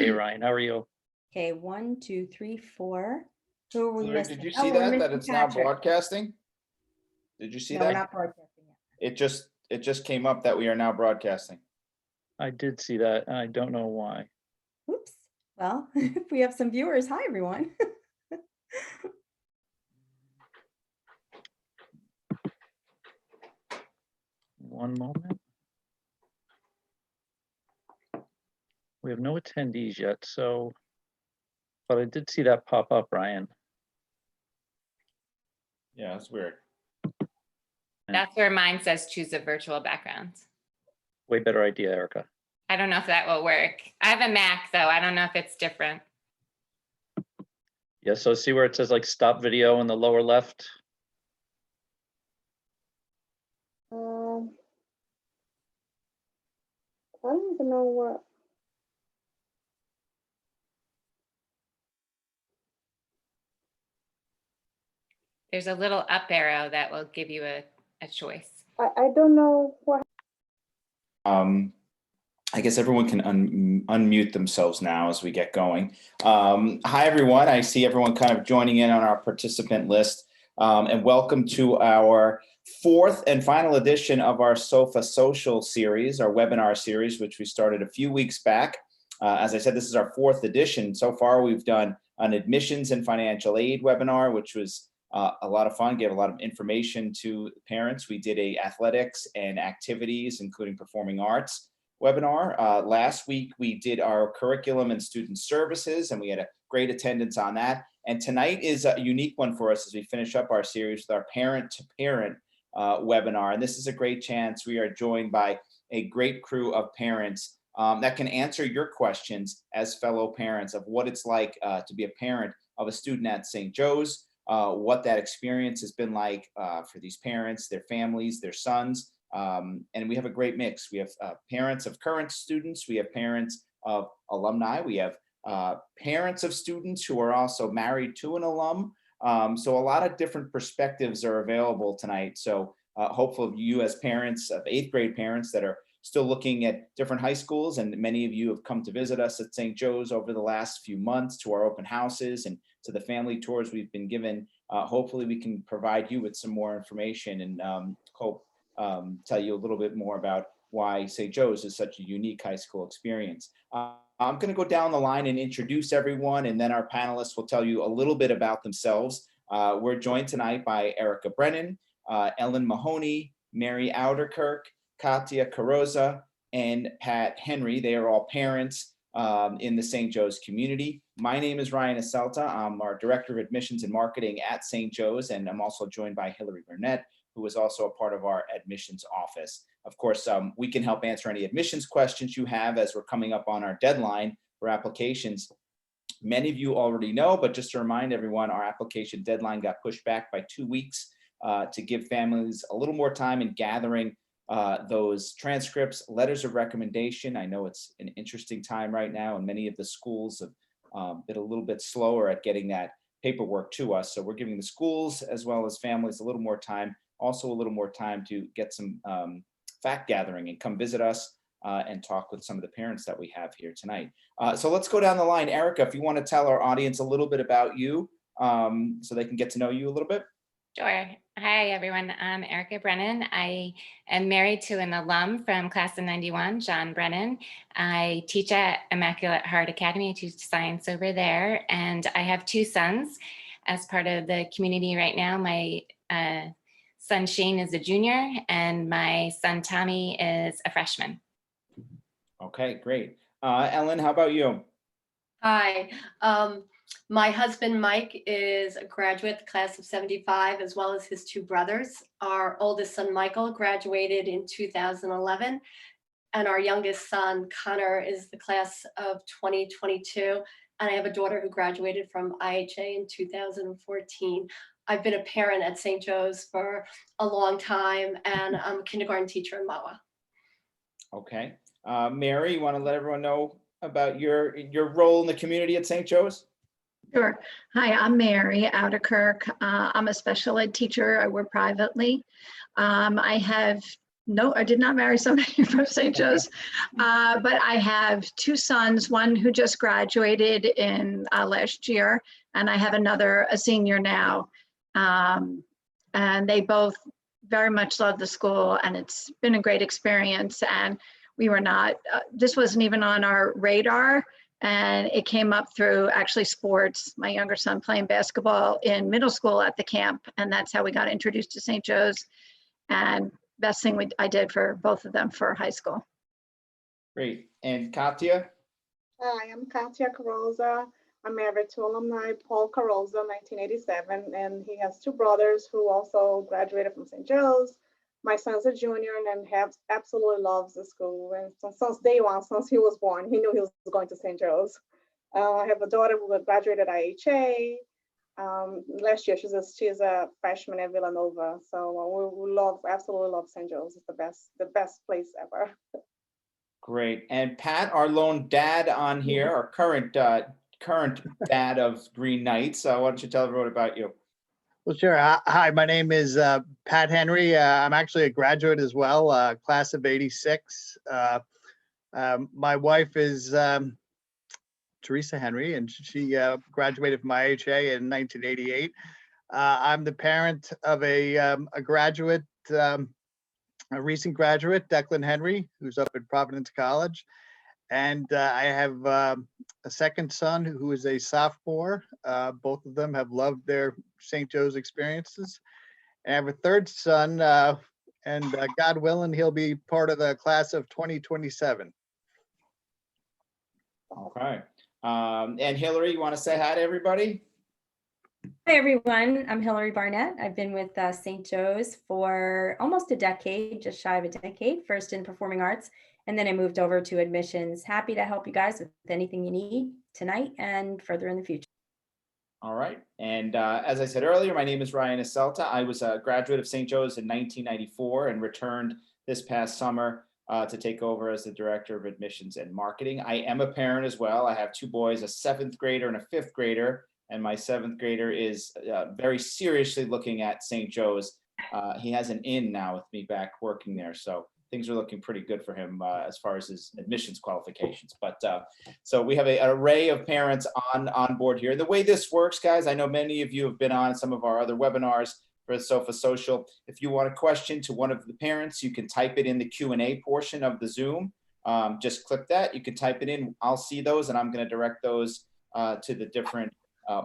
Hey, Ryan, how are you? Okay, 1, 2, 3, 4. Who are we Hillary, missing? did you Oh, see we're that missing it's now Patrick. broadcasting? Did you see No, we're that? not broadcasting yet. It just came up that we are now broadcasting. I did see that, and I don't know why. Oops. Well, if we have some viewers, hi everyone. One moment. We have no attendees yet, so, but I did see that pop up, Ryan. Yeah, that's weird. That's where mine says choose a virtual background. Way better idea, Erika. I don't know if that will work. I have a Mac though. I don't know if it's different. Yeah, so see where it says like stop video in the lower left? I don't even know what. There's a little up arrow that will give you a choice. I don't know what. I guess everyone can unmute themselves now as we get going. Hi, everyone. I see everyone kind of joining in on our participant list. And welcome to our fourth and final edition of our SOFA Social series, our webinar series, which we started a few weeks back. As I said, this is our fourth edition. So far, we've done an admissions and financial aid webinar, which was a lot of fun, gave a lot of information to parents. We did a athletics and activities, including performing arts webinar. Last week, we did our curriculum and student services, and we had a great attendance on that. And tonight is a unique one for us as we finish up our series with our parent-to-parent webinar. And this is a great chance. We are joined by a great crew of parents that can answer your questions as fellow parents of what it's like to be a parent of a student at St. Joe's, what that experience has been like for these parents, their families, their sons. And we have a great mix. We have parents of current students. We have parents of alumni. We have parents of students who are also married to an alum. So a lot of different perspectives are available tonight. So hopefully you as parents of 8th grade parents that are still looking at different high schools, and many of you have come to visit us at St. Joe's over the last few months to our open houses and to the family tours we've been given. Hopefully we can provide you with some more information and hope tell you a little bit more about why St. Joe's is such a unique high school experience. I'm going to go down the line and introduce everyone, and then our panelists will tell you a little bit about themselves. We're joined tonight by Erika Brennan, Ellen Mahoney, Mary Ouderkirk, Katya Caroza, and Pat Henry. They are all parents in the St. Joe's community. My name is Ryan Aselta. I'm our Director of Admissions and Marketing at St. Joe's, and I'm also joined by Erika Brennan, who is also a part of our admissions office. Of course, we can help answer any admissions questions you have as we're coming up on our deadline for applications. Many of you already know, but just to remind everyone, our application deadline got pushed back by 2 weeks to give families a little more time in gathering those transcripts, letters of recommendation. I know it's an interesting time right now, and many of the schools have been a little bit slower at getting that paperwork to us. So we're giving the schools as well as families a little more time, also a little more time to get some fact gathering and come visit us and talk with some of the parents that we have here tonight. So let's go down the line. Erika, if you want to tell our audience a little bit about you so they can get to know you a little bit. Sure. Hi, everyone. I'm Erika Brennan. I am married to an alum from class of 91, John Brennan. I teach at Immaculate Heart Academy. I teach science over there. And I have 2 sons as part of the community right now. My son Shane is a junior, and my son Tommy is a freshman. Okay, great. Ellen, how about you? Hi, my husband Mike is a graduate, class of 75, as well as his 2 brothers. Our oldest son Michael graduated in 2011, and our youngest son Connor is the class of 2022. And I have a daughter who graduated from IHA in 2014. I've been a parent at St. Joe's for a long time, and I'm a kindergarten teacher in MAWA. Okay. Mary, you want to let everyone know about your role in the community at St. Joe's? Sure. Hi, I'm Mary Ouderkirk. I'm a special ed teacher. I work privately. I have No, I did not marry somebody from St. Joe's, but I have two sons, one who just graduated in last year, and I have another, a senior now. And they both very much love the school, and it's been a great experience. And we were not, this wasn't even on our radar, and it came up through actually sports. My younger son playing basketball in middle school at the camp, and that's how we got introduced to St. Joe's. And best thing I did for both of them for high school. Great. And Katya? Hi, I'm Katya Carrozza. I'm married to alumni Paul Carrozza, 1987, and he has two brothers who also graduated from St. Joe's. My son's a junior and absolutely loves the school. And since day one, since he was born, he knew he was going to St. Joe's. I have a daughter who graduated at IHA. Last year, she's a freshman at Villanova. So we absolutely love St. Joe's. It's the best place ever. Great. And Pat, our lone dad on here, our current dad of Green Knights. Why don't you tell everyone about you? Well, sure. Hi, my name is Pat Henry. I'm actually a graduate as well, class of '86. My wife is Teresa Henry, and she graduated from IHA in 1988. I'm the parent of a graduate, a recent graduate, Declan Henry, who's up at Providence College. And I have a second son who is a sophomore. Both of them have loved their St. Joe's experiences. And I have a third son, and God willing, he'll be part of the class of 2027. Okay. And Hillary, you want to say hi to everybody? Hi, everyone. I'm Hillary Barnett. I've been with St. Joe's for almost a decade, just shy of a decade, first in performing arts, and then I moved over to admissions. Happy to help you guys with anything you need tonight and further in the future. All right. And as I said earlier, my name is Ryan Aselta. I was a graduate of St. Joe's in 1994 and returned this past summer to take over as the Director of Admissions and Marketing. I am a parent as well. I have two boys, a 7th grader and a 5th grader. And my 7th grader is very seriously looking at St. Joe's. He has an in now with me back working there. So things are looking pretty good for him as far as his admissions qualifications. But so we have an array of parents on board here. The way this works, guys, I know many of you have been on some of our other webinars for SOFA Social. If you want a question to one of the parents, you can type it in the Q&A portion of the Zoom. Just click that. You can type it in. I'll see those, and I'm going to direct those to the different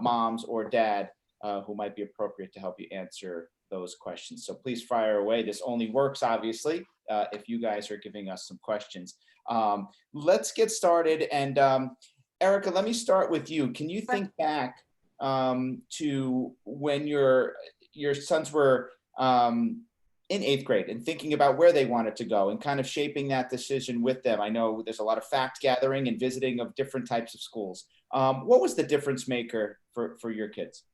moms or dad who might be appropriate to help you answer those questions. So please fire away. This only works, obviously, if you guys are giving us some questions. Let's get started. And Erika, let me start with you. Can you think back to when your sons were in 8th grade and thinking about where they wanted to go and kind of shaping that decision with them? I know there's a lot of fact gathering and visiting of different types of schools. What was the difference maker for your kids?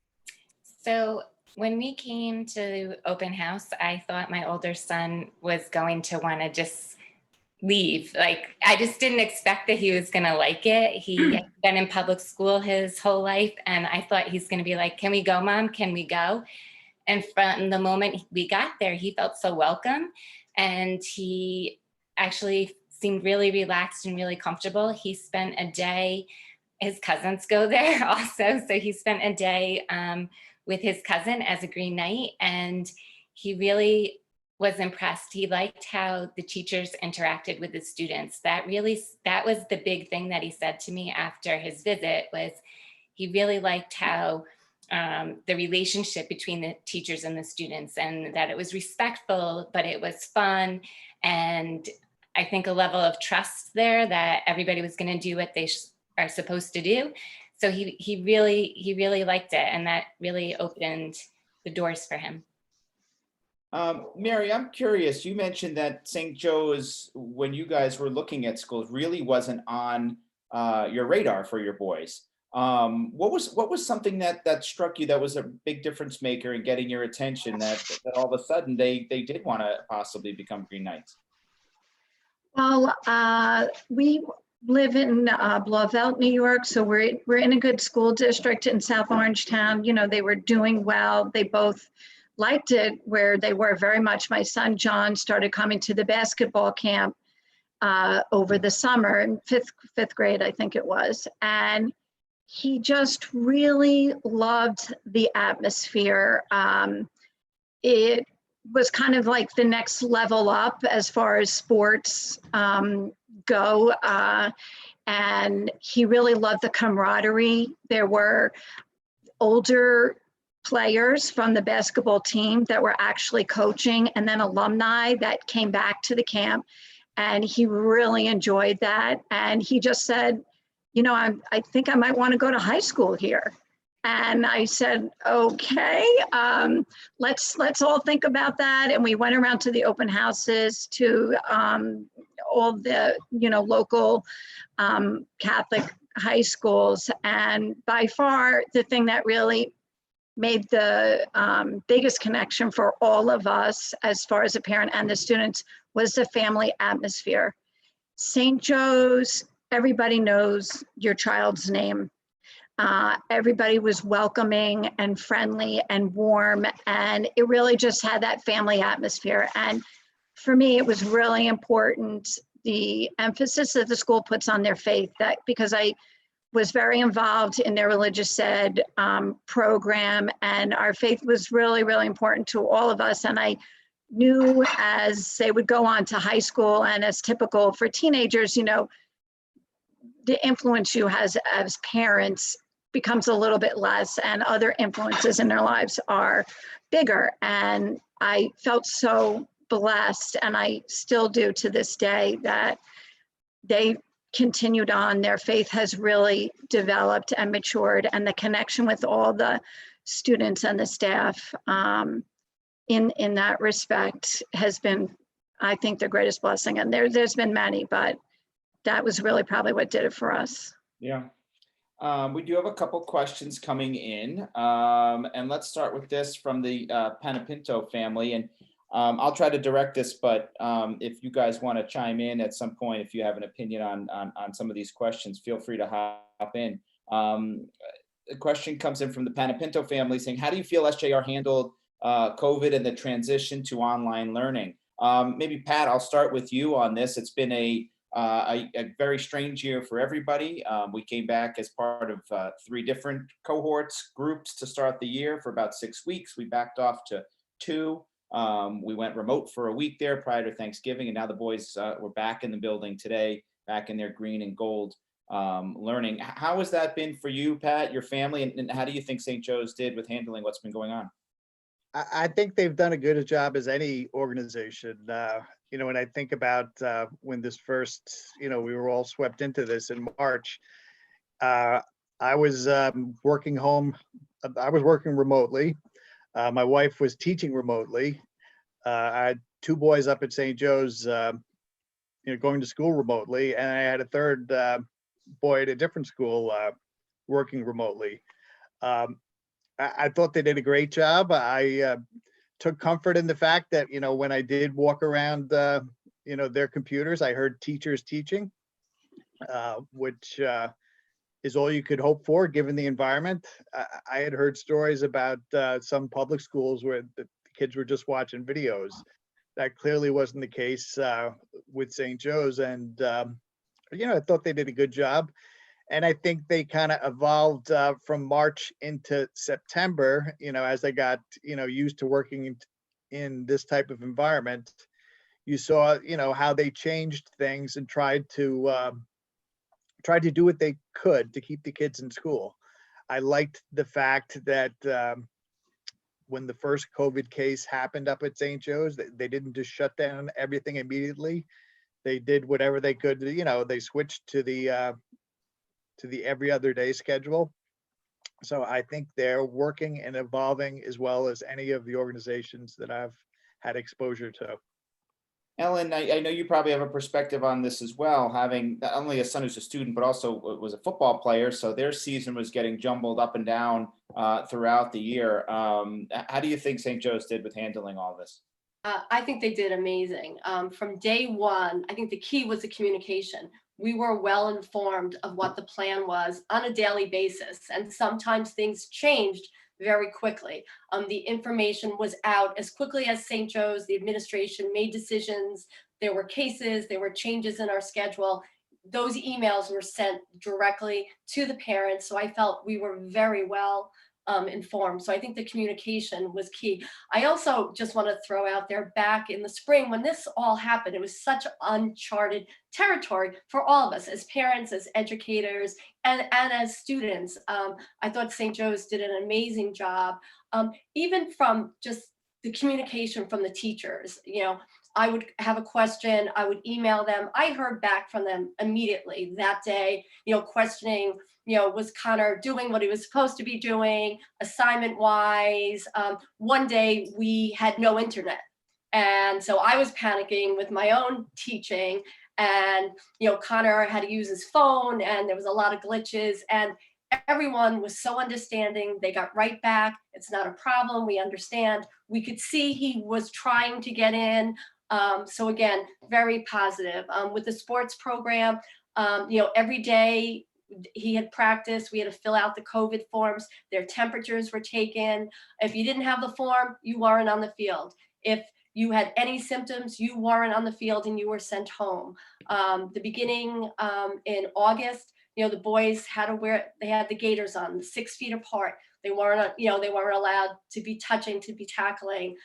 So when we came to open house, I thought my older son was going to want to just leave. Like, I just didn't expect that he was going to like it. He had been in public school his whole life, and I thought he's going to be like, "Can we go, Mom? Can we go?" And from the moment we got there, he felt so welcome, and he actually seemed really relaxed and really comfortable. He spent a day, his cousins go there also, so he spent a day with his cousin as a Green Knight, and he really was impressed. He liked how the teachers interacted with the students. That was the big thing that he said to me after his visit, was he really liked how the relationship between the teachers and the students, and that it was respectful, but it was fun. And I think a level of trust there that everybody was going to do what they are supposed to do. So he really liked it, and that really opened the doors for him. Mary, I'm curious. You mentioned that St. Joe's, when you guys were looking at schools, really wasn't on your radar for your boys. What was something that struck you that was a big difference maker in getting your attention, that all of a sudden they did want to possibly become Green Knights? Well, we live in Blauvelt, New York, so we're in a good school district in South Orangetown. You know, they were doing well. They both liked it where they were very much. My son John started coming to the basketball camp over the summer in fifth grade, I think it was, and he just really loved the atmosphere. It was kind of like the next level up as far as sports go. And he really loved the camaraderie. There were older players from the basketball team that were actually coaching, and then alumni that came back to the camp. And he really enjoyed that. And he just said, you know, I think I might want to go to high school here. And I said, okay, let's all think about that. And we went around to the open houses, to all the, you know, local Catholic high schools. And by far, the thing that really made the biggest connection for all of us, as far as a parent and the students, was the family atmosphere. St. Joe's, everybody knows your child's name. Everybody was welcoming and friendly and warm, and it really just had that family atmosphere. And for me, it was really important, the emphasis that the school puts on their faith, that because I was very involved in their religious ed program, and our faith was really, really important to all of us. And I knew as they would go on to high school, and as typical for teenagers, you know, the influence you has as parents becomes a little bit less, and other influences in their lives are bigger. And I felt so blessed, and I still do to this day, that they continued on. Their faith has really developed and matured, and the connection with all the students and the staff in that respect has been, I think, the greatest blessing. And there's been many, but that was really probably what did it for us. Yeah. We do have a couple questions coming in, and let's start with this from the Panapinto family. And I'll try to direct this, but if you guys want to chime in at some point, if you have an opinion on some of these questions, feel free to hop in. The question comes in from the Panapinto family saying, how do you feel SJR handled COVID and the transition to online learning? Maybe Pat, I'll start with you on this. It's been a very strange year for everybody. We came back as part of 3 different cohorts, groups to start the year for about 6 weeks. We backed off to 2. We went remote for a week there prior to Thanksgiving, and now the boys were back in the building today, back in their green and gold learning. How has that been for you, Pat, your family, and how do you think St. Joe's did with handling what's been going on? I think they've done a good job as any organization. You know, when I think about when this first, you know, we were all swept into this in March, I was working home. I was working remotely. My wife was teaching remotely. I had 2 boys up at St. Joe's, you know, going to school remotely, and I had a 3rd boy at a different school working remotely. I thought they did a great job. I took comfort in the fact that, you know, when I did walk around, you know, their computers, I heard teachers teaching, which is all you could hope for given the environment. I had heard stories about some public schools where the kids were just watching videos. That clearly wasn't the case with St. Joe's. And, you know, I thought they did a good job. And I think they kind of evolved from March into September, you know, as they got, you know, used to working in this type of environment. You saw, you know, how they changed things and tried to do what they could to keep the kids in school. I liked the fact that when the first COVID case happened up at St. Joe's, they didn't just shut down everything immediately. They did whatever they could. You know, they switched to the every other day schedule. So I think they're working and evolving as well as any of the organizations that I've had exposure to. Ellen, I know you probably have a perspective on this as well, having not only a son who's a student, but also was a football player. So their season was getting jumbled up and down throughout the year. How do you think St. Joe's did with handling all this? I think they did amazing. From day one, I think the key was the communication. We were well informed of what the plan was on a daily basis. And sometimes things changed very quickly. The information was out as quickly as St. Joe's. The administration made decisions. There were cases, there were changes in our schedule. Those emails were sent directly to the parents. So I felt we were very well informed. So I think the communication was key. I also just want to throw out there, back in the spring when this all happened, it was such uncharted territory for all of us as parents, as educators, and as students. I thought St. Joe's did an amazing job, even from just the communication from the teachers. You know, I would have a question, I would email them. I heard back from them immediately that day, you know, questioning, you know, was Connor doing what he was supposed to be doing assignment wise? One day we had no internet. And so I was panicking with my own teaching, and, you know, Connor had to use his phone and there was a lot of glitches, and everyone was so understanding. They got right back. It's not a problem. We understand. We could see he was trying to get in. So again, very positive. With the sports program, you know, every day he had practice, we had to fill out the COVID forms. Their temperatures were taken. If you didn't have the form, you weren't on the field. If you had any symptoms, you weren't on the field and you were sent home. The beginning in August, you know, the boys had to wear, they had the gaiters on, 6 feet apart. They weren't, you know, they weren't allowed to be touching, to be tackling.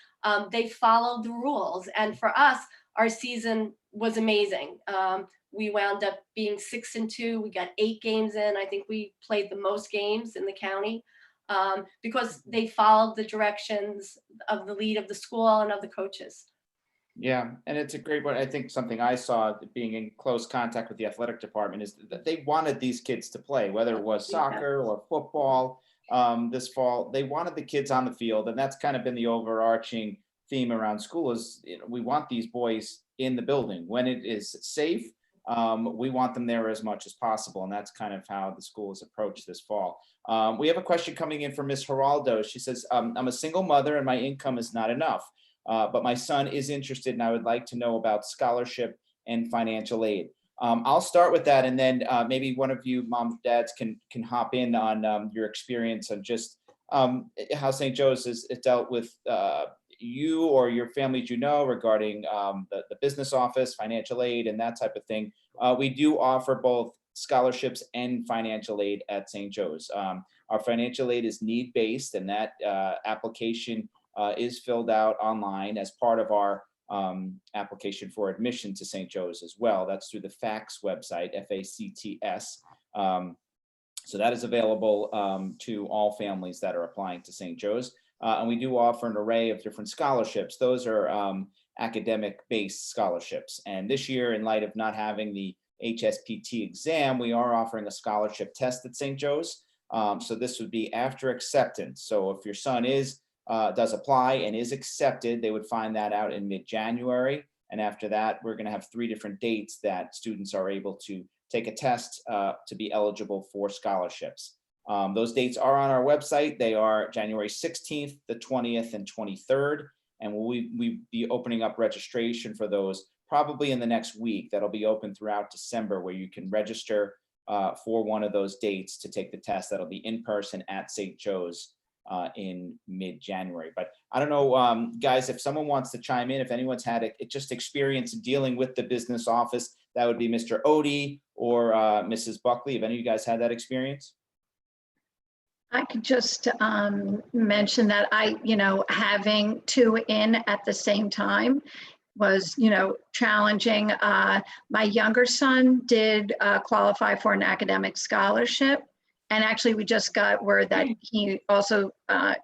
They followed the rules. And for us, our season was amazing. We wound up being 6-2. We got 8 games in. I think we played the most games in the county because they followed the directions of the lead of the school and of the coaches. Yeah, and it's a great one. I think something I saw being in close contact with the athletic department is that they wanted these kids to play, whether it was soccer or football this fall. They wanted the kids on the field, and that's kind of been the overarching theme around school is, you know, we want these boys in the building when it is safe. We want them there as much as possible, and that's kind of how the school has approached this fall. We have a question coming in from Ms. Geraldo. She says, I'm a single mother and my income is not enough. But my son is interested and I would like to know about scholarship and financial aid. I'll start with that, and then maybe one of you moms, dads can hop in on your experience of just how St. Joe's has dealt with you or your families, you know, regarding the business office, financial aid, and that type of thing. We do offer both scholarships and financial aid at St. Joe's. Our financial aid is need-based, and that application is filled out online as part of our application for admission to St. Joe's as well. That's through the FACTS website, FACTS. So that is available to all families that are applying to St. Joe's. And we do offer an array of different scholarships. Those are academic-based scholarships. And this year, in light of not having the HSPT exam, we are offering a scholarship test at St. Joe's. So this would be after acceptance. So if your son does apply and is accepted, they would find that out in mid-January. And after that, we're going to have 3 different dates that students are able to take a test to be eligible for scholarships. Those dates are on our website. They are January 16th, the 20th, and 23rd. And we'll be opening up registration for those probably in the next week. That'll be open throughout December, where you can register for one of those dates to take the test. That'll be in person at St. Joe's in mid-January. But I don't know, guys, if someone wants to chime in, if anyone's had just experience dealing with the business office, that would be Mr. Odie or Mrs. Buckley. Have any of you guys had that experience? I could just mention that having 2 in at the same time was, challenging. My younger son did qualify for an academic scholarship. And actually, we just got word that he also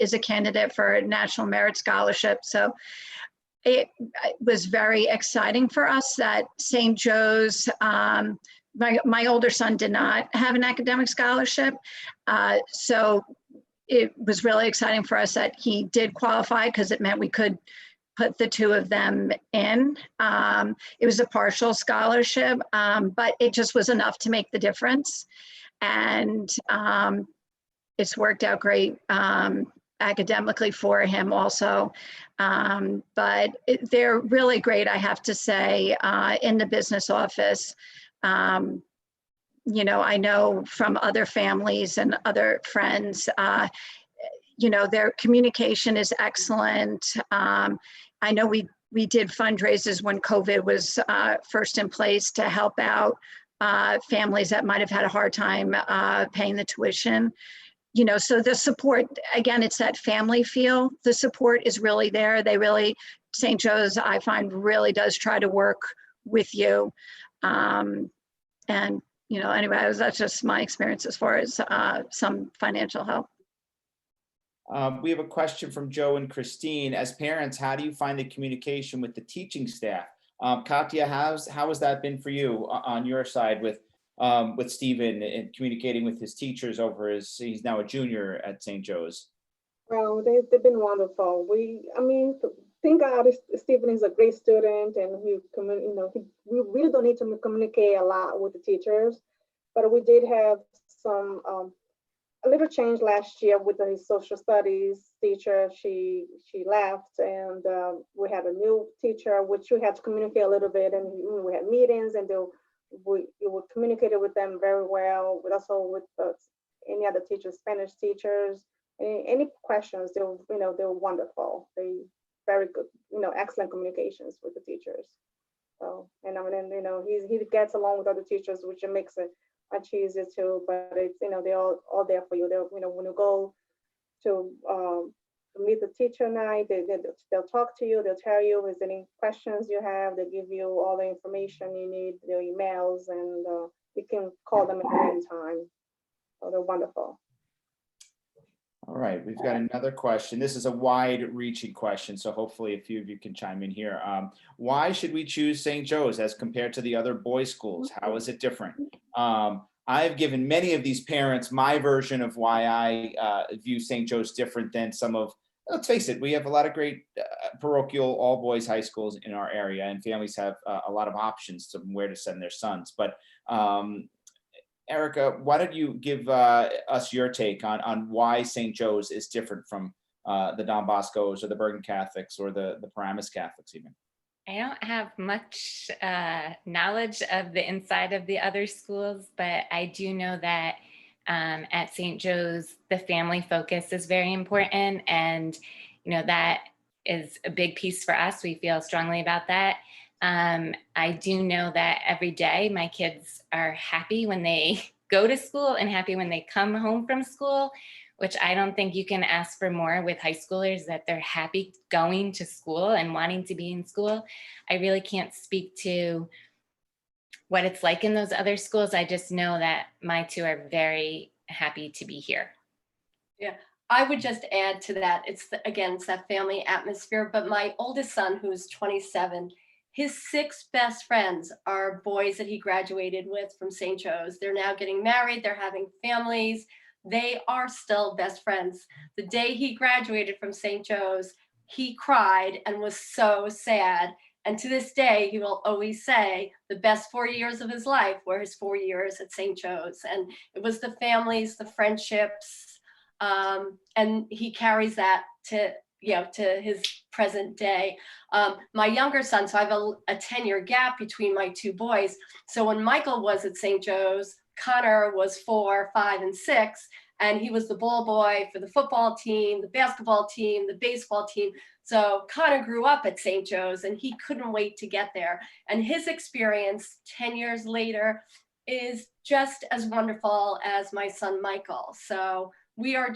is a candidate for a National Merit Scholarship. So it was very exciting for us that St. Joe's, my older son did not have an academic scholarship. So it was really exciting for us that he did qualify, because it meant we could put the 2 of them in. It was a partial scholarship, but it just was enough to make the difference. And it's worked out great academically for him also. But they're really great, I have to say, in the business office. I know from other families and other friends, you know, their communication is excellent. I know we did fundraisers when COVID was first in place to help out families that might have had a hard time paying the tuition. You know, so the support, again, it's that family feel. The support is really there. They really, St. Joe's, I find, really does try to work with you. And, you know, anyway, that's just my experience as far as some financial help. We have a question from Joe and Christine. As parents, how do you find the communication with the teaching staff? Katya, how has that been for you on your side with Stephen and communicating with his teachers he's now a junior at St. Joe's? Well, they've been wonderful. Thank God Stephen is a great student, and we really don't need to communicate a lot with the teachers, but we did have some a little change last year with his social studies teacher. She left, and we had a new teacher, which we had to communicate a little bit, and we had meetings, and we communicated with them very well. But also with any other teachers, Spanish teachers, any questions, they were wonderful. They very good, excellent communications with the teachers. So, and he gets along with other teachers, which makes it much easier too. But it's they're all there for you. They'll when you go to meet the teacher night, they'll talk to you. They'll tell you if there's any questions you have. They give you all the information you need, their emails, and you can call them at any time. So they're wonderful. All right, we've got another question. This is a wide-reaching question, so hopefully a few of you can chime in here. Why should we choose St. Joe's as compared to the other boys' schools? How is it different? I've given many of these parents my version of why I view St. Joe's different than some of, let's face it, we have a lot of great parochial all-boys high schools in our area, and families have a lot of options to where to send their sons. But Erika, why don't you give us your take on why St. Joe's is different from the Don Boscos or the Bergen Catholics or the Paramus Catholics even? I don't have much knowledge of the inside of the other schools, but I do know that at St. Joe's, the family focus is very important. And, that is a big piece for us. We feel strongly about that. I do know that every day my kids are happy when they go to school and happy when they come home from school, which I don't think you can ask for more with high schoolers, that they're happy going to school and wanting to be in school. I really can't speak to what it's like in those other schools. I just know that my two are very happy to be here. Yeah, I would just add to that. It's that family atmosphere. But my oldest son, who's 27, his 6 best friends are boys that he graduated with from St. Joe's. They're now getting married. They're having families. They are still best friends. The day he graduated from St. Joe's, he cried and was so sad. And to this day, he will always say the best 4 years of his life were his 4 years at St. Joe's. And it was the families, the friendships, and he carries that to his present day. My younger son, so I have a 10-year gap between my 2 boys. So when Michael was at St. Joe's, Connor was 4, 5, and 6, and he was the ball boy for the football team, the basketball team, the baseball team. So Connor grew up at St. Joe's, and he couldn't wait to get there. And his experience 10 years later is just as wonderful as my son Michael. So we're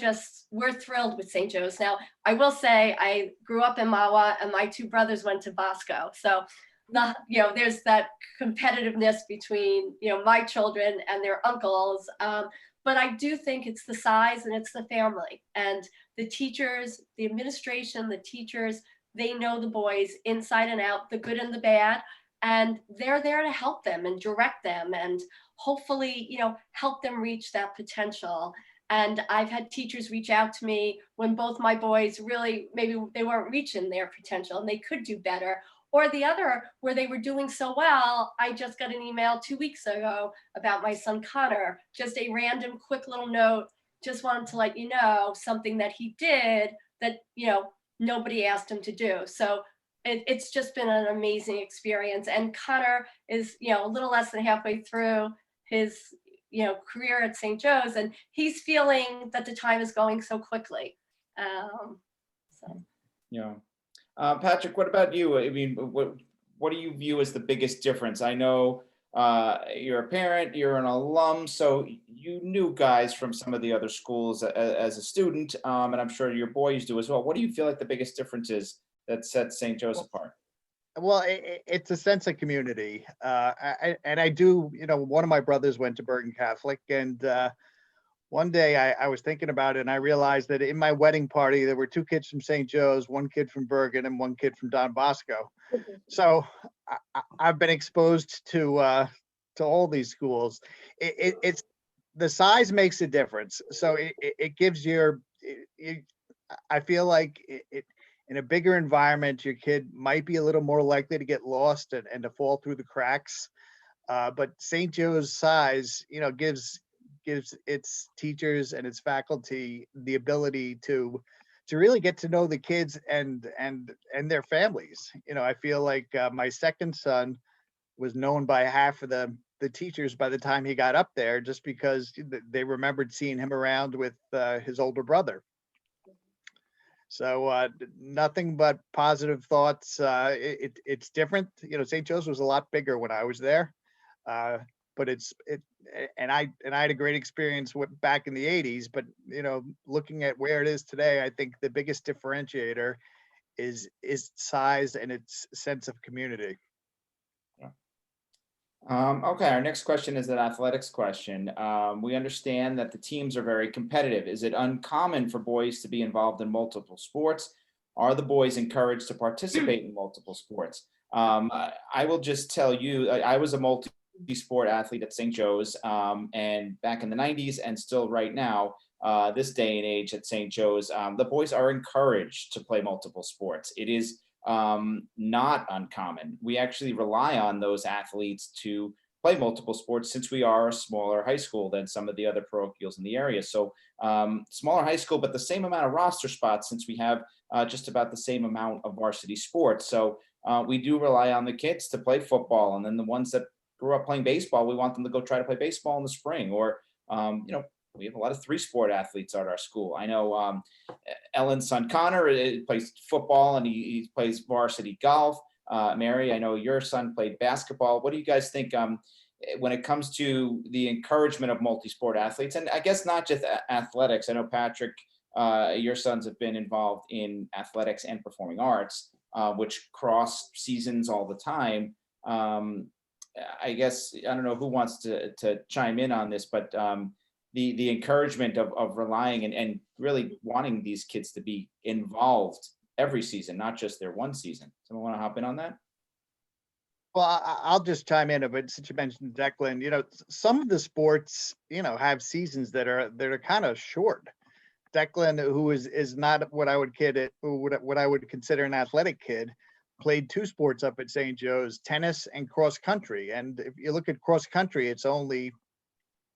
thrilled with St. Joe's. Now, I will say I grew up in Mahwah, and my 2 brothers went to Bosco. So there's that competitiveness between, my children and their uncles. But I do think it's the size and it's the family, and the teachers, the administration, the teachers, they know the boys inside and out, the good and the bad, and they're there to help them and direct them and hopefully, help them reach that potential. And I've had teachers reach out to me when both my boys really, maybe they weren't reaching their potential and they could do better. Or the other, where they were doing so well, I just got an email 2 weeks ago about my son Connor, just a random quick little note, just wanted to let you know something that he did that, nobody asked him to do. So it's just been an amazing experience. And Connor is, a little less than halfway through his, career at St. Joe's, and he's feeling that the time is going so quickly. So. Yeah. Patrick, what about you? I mean, what do you view as the biggest difference? I know you're a parent, you're an alum, so you knew guys from some of the other schools as a student, and I'm sure your boys do as well. What do you feel like the biggest difference is that sets St. Joe's apart? Well, it's a sense of community. And I do, one of my brothers went to Bergen Catholic, and one day I was thinking about it, and I realized that in my wedding party, there were two kids from St. Joe's, one kid from Bergen and one kid from Don Bosco. So I've been exposed to all these schools. It's the size makes a difference. So it gives I feel like in a bigger environment, your kid might be a little more likely to get lost and to fall through the cracks. But St. Joe's size, gives its teachers and its faculty the ability to really get to know the kids and their families. I feel like my second son was known by half of the teachers by the time he got up there, just because they remembered seeing him around with his older brother. So nothing but positive thoughts. It's different. St. Joe's was a lot bigger when I was there. But I had a great experience back in the 80s, but looking at where it is today, I think the biggest differentiator is size and its sense of community. Okay, our next question is an athletics question. We understand that the teams are very competitive. Is it uncommon for boys to be involved in multiple sports? Are the boys encouraged to participate in multiple sports? I will just tell you, I was a multi-sport athlete at St. Joe's, and back in the 90s, and still right now, this day and age at St. Joe's, the boys are encouraged to play multiple sports. It is not uncommon. We actually rely on those athletes to play multiple sports since we are a smaller high school than some of the other parochials in the area. So smaller high school, but the same amount of roster spots since we have just about the same amount of varsity sports. So we do rely on the kids to play football, and then the ones that grew up playing baseball, we want them to go try to play baseball in the spring, or we have a lot of 3-sport athletes at our school. I know Ellen's son Connor plays football and he plays varsity golf. Mary, I know your son played basketball. What do you guys think when it comes to the encouragement of multi-sport athletes? And I guess not just athletics. I know Patrick, your sons have been involved in athletics and performing arts, which cross seasons all the time. I guess, I don't know who wants to chime in on this, but the encouragement of relying and really wanting these kids to be involved every season, not just their one season. Someone want to hop in on that? Well, I'll just chime in a bit since you mentioned Declan. Some of the sports, have seasons that are kind of short. Declan, who is not what I would consider an athletic kid, played 2 sports up at St. Joe's, tennis and cross country. And if you look at cross country, it's only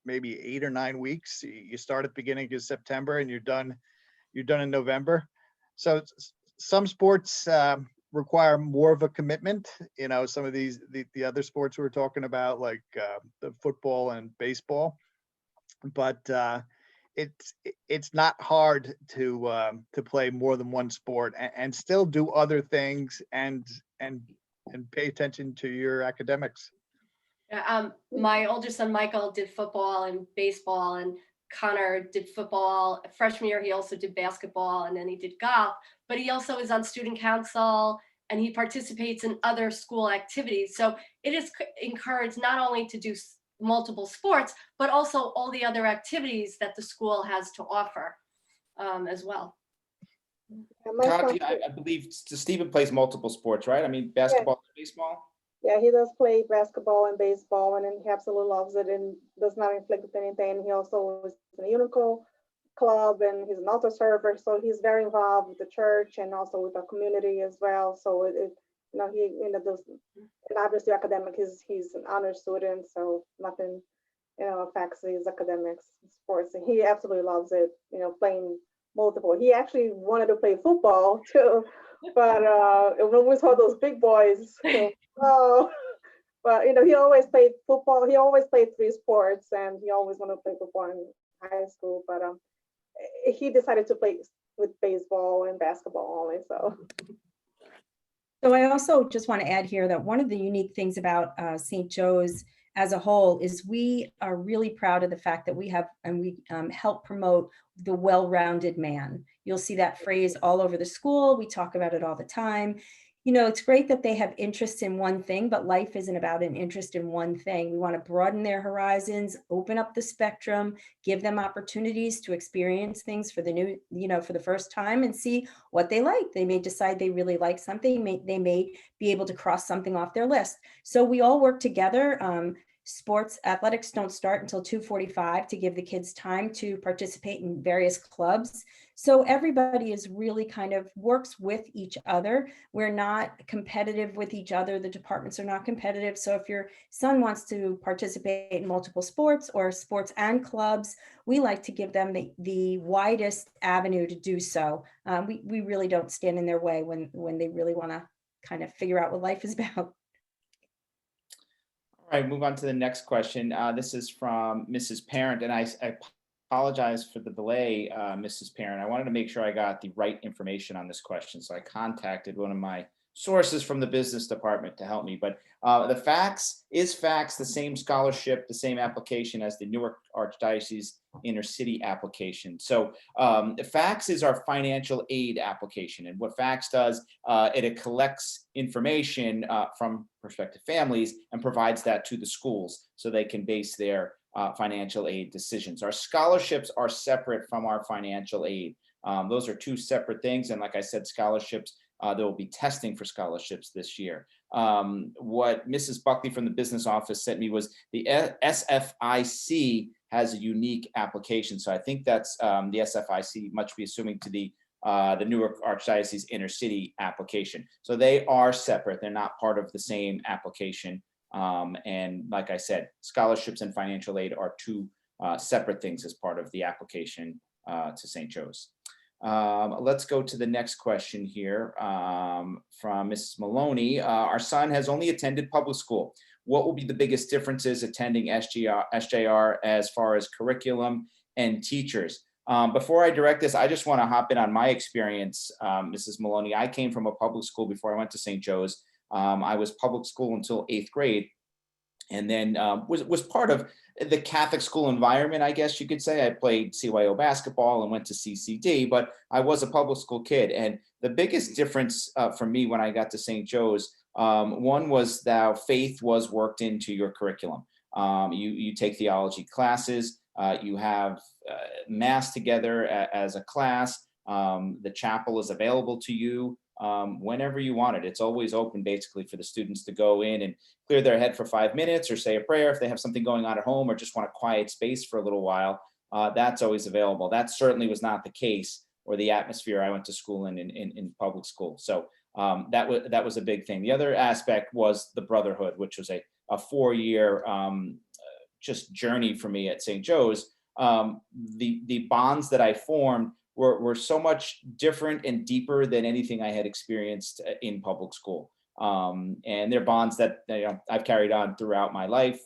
maybe 8 or 9 weeks. You start at the beginning of September and you're done in November. So some sports require more of a commitment. Some of the other sports we're talking about, like the football and baseball, but it's not hard to play more than one sport and still do other things and pay attention to your academics. My older son Michael did football and baseball, and Connor did football. Freshman year, he also did basketball, and then he did golf. But he also is on student council, and he participates in other school activities. So it is encouraged not only to do multiple sports, but also all the other activities that the school has to offer as well. Kati, I believe Stephen plays multiple sports, right? I mean, basketball, and baseball. Yeah, he does play basketball and baseball, and he absolutely loves it and does not inflict with anything. He also is in a unical club, and he's an altar server, so he's very involved with the church and also with the community as well. So he does, and obviously academic. He's an honor student, so nothing affects his academics, sports, and he absolutely loves it. Playing multiple. He actually wanted to play football too. But when we saw those big boys, but he always played football. He always played 3 sports, and he always wanted to play football in high school. But he decided to play with baseball and basketball only. So I also just want to add here that one of the unique things about St. Joe's as a whole is we are really proud of the fact that we have and we help promote the well-rounded man. You'll see that phrase all over the school. We talk about it all the time. You know, it's great that they have interest in one thing, but life isn't about an interest in one thing. We want to broaden their horizons, open up the spectrum, give them opportunities to experience things for the new, you know, for the first time and see what they like. They may decide they really like something. They may be able to cross something off their list. So we all work together. Sports athletics don't start until 2:45 to give the kids time to participate in various clubs. So everybody is really kind of works with each other. We're not competitive with each other. The departments are not competitive. So if your son wants to participate in multiple sports or sports and clubs, we like to give them the widest avenue to do so. We really don't stand in their way when they really want to kind of figure out what life is about. All right, move on to the next question. This is from Mrs. Parent, and I apologize for the delay, Mrs. Parent. I wanted to make sure I got the right information on this question, so I contacted one of my sources from the business department to help me. But the FACS the same scholarship, the same application as the Newark Archdiocese Intercity application. So FACS is our financial aid application, and what FACS does, it collects information from prospective families and provides that to the schools so they can base their financial aid decisions. Our scholarships are separate from our financial aid. Those are two separate things, and like I said, scholarships, there will be testing for scholarships this year. What Mrs. Buckley from the business office sent me was the SFIC has a unique application. So I think that's the SFIC must be assuming to the Newark Archdiocese Intercity application. So they are separate. They're not part of the same application. And like I said, scholarships and financial aid are two separate things as part of the application to St. Joe's. Let's go to the next question here from Mrs. Mahoney. Our son has only attended public school. What will be the biggest differences attending SJR as far as curriculum and teachers? Before I direct this, I just want to hop in on my experience, Mrs. Mahoney. I came from a public school before I went to St. Joe's. I was public school until 8th grade, and then was part of the Catholic school environment, I guess you could say. I played CYO basketball and went to CCD, but I was a public school kid. And the biggest difference for me when I got to St. Joe's, one was that faith was worked into your curriculum. You take theology classes, you have mass together as a class. The chapel is available to you whenever you want it. It's always open basically for the students to go in and clear their head for 5 minutes or say a prayer if they have something going on at home or just want a quiet space for a little while. That's always available. That certainly was not the case or the atmosphere I went to school in public school. So that was a big thing. The other aspect was the brotherhood, which was a 4-year just journey for me at St. Joe's. The bonds that I formed were so much different and deeper than anything I had experienced in public school. And they're bonds that I've carried on throughout my life.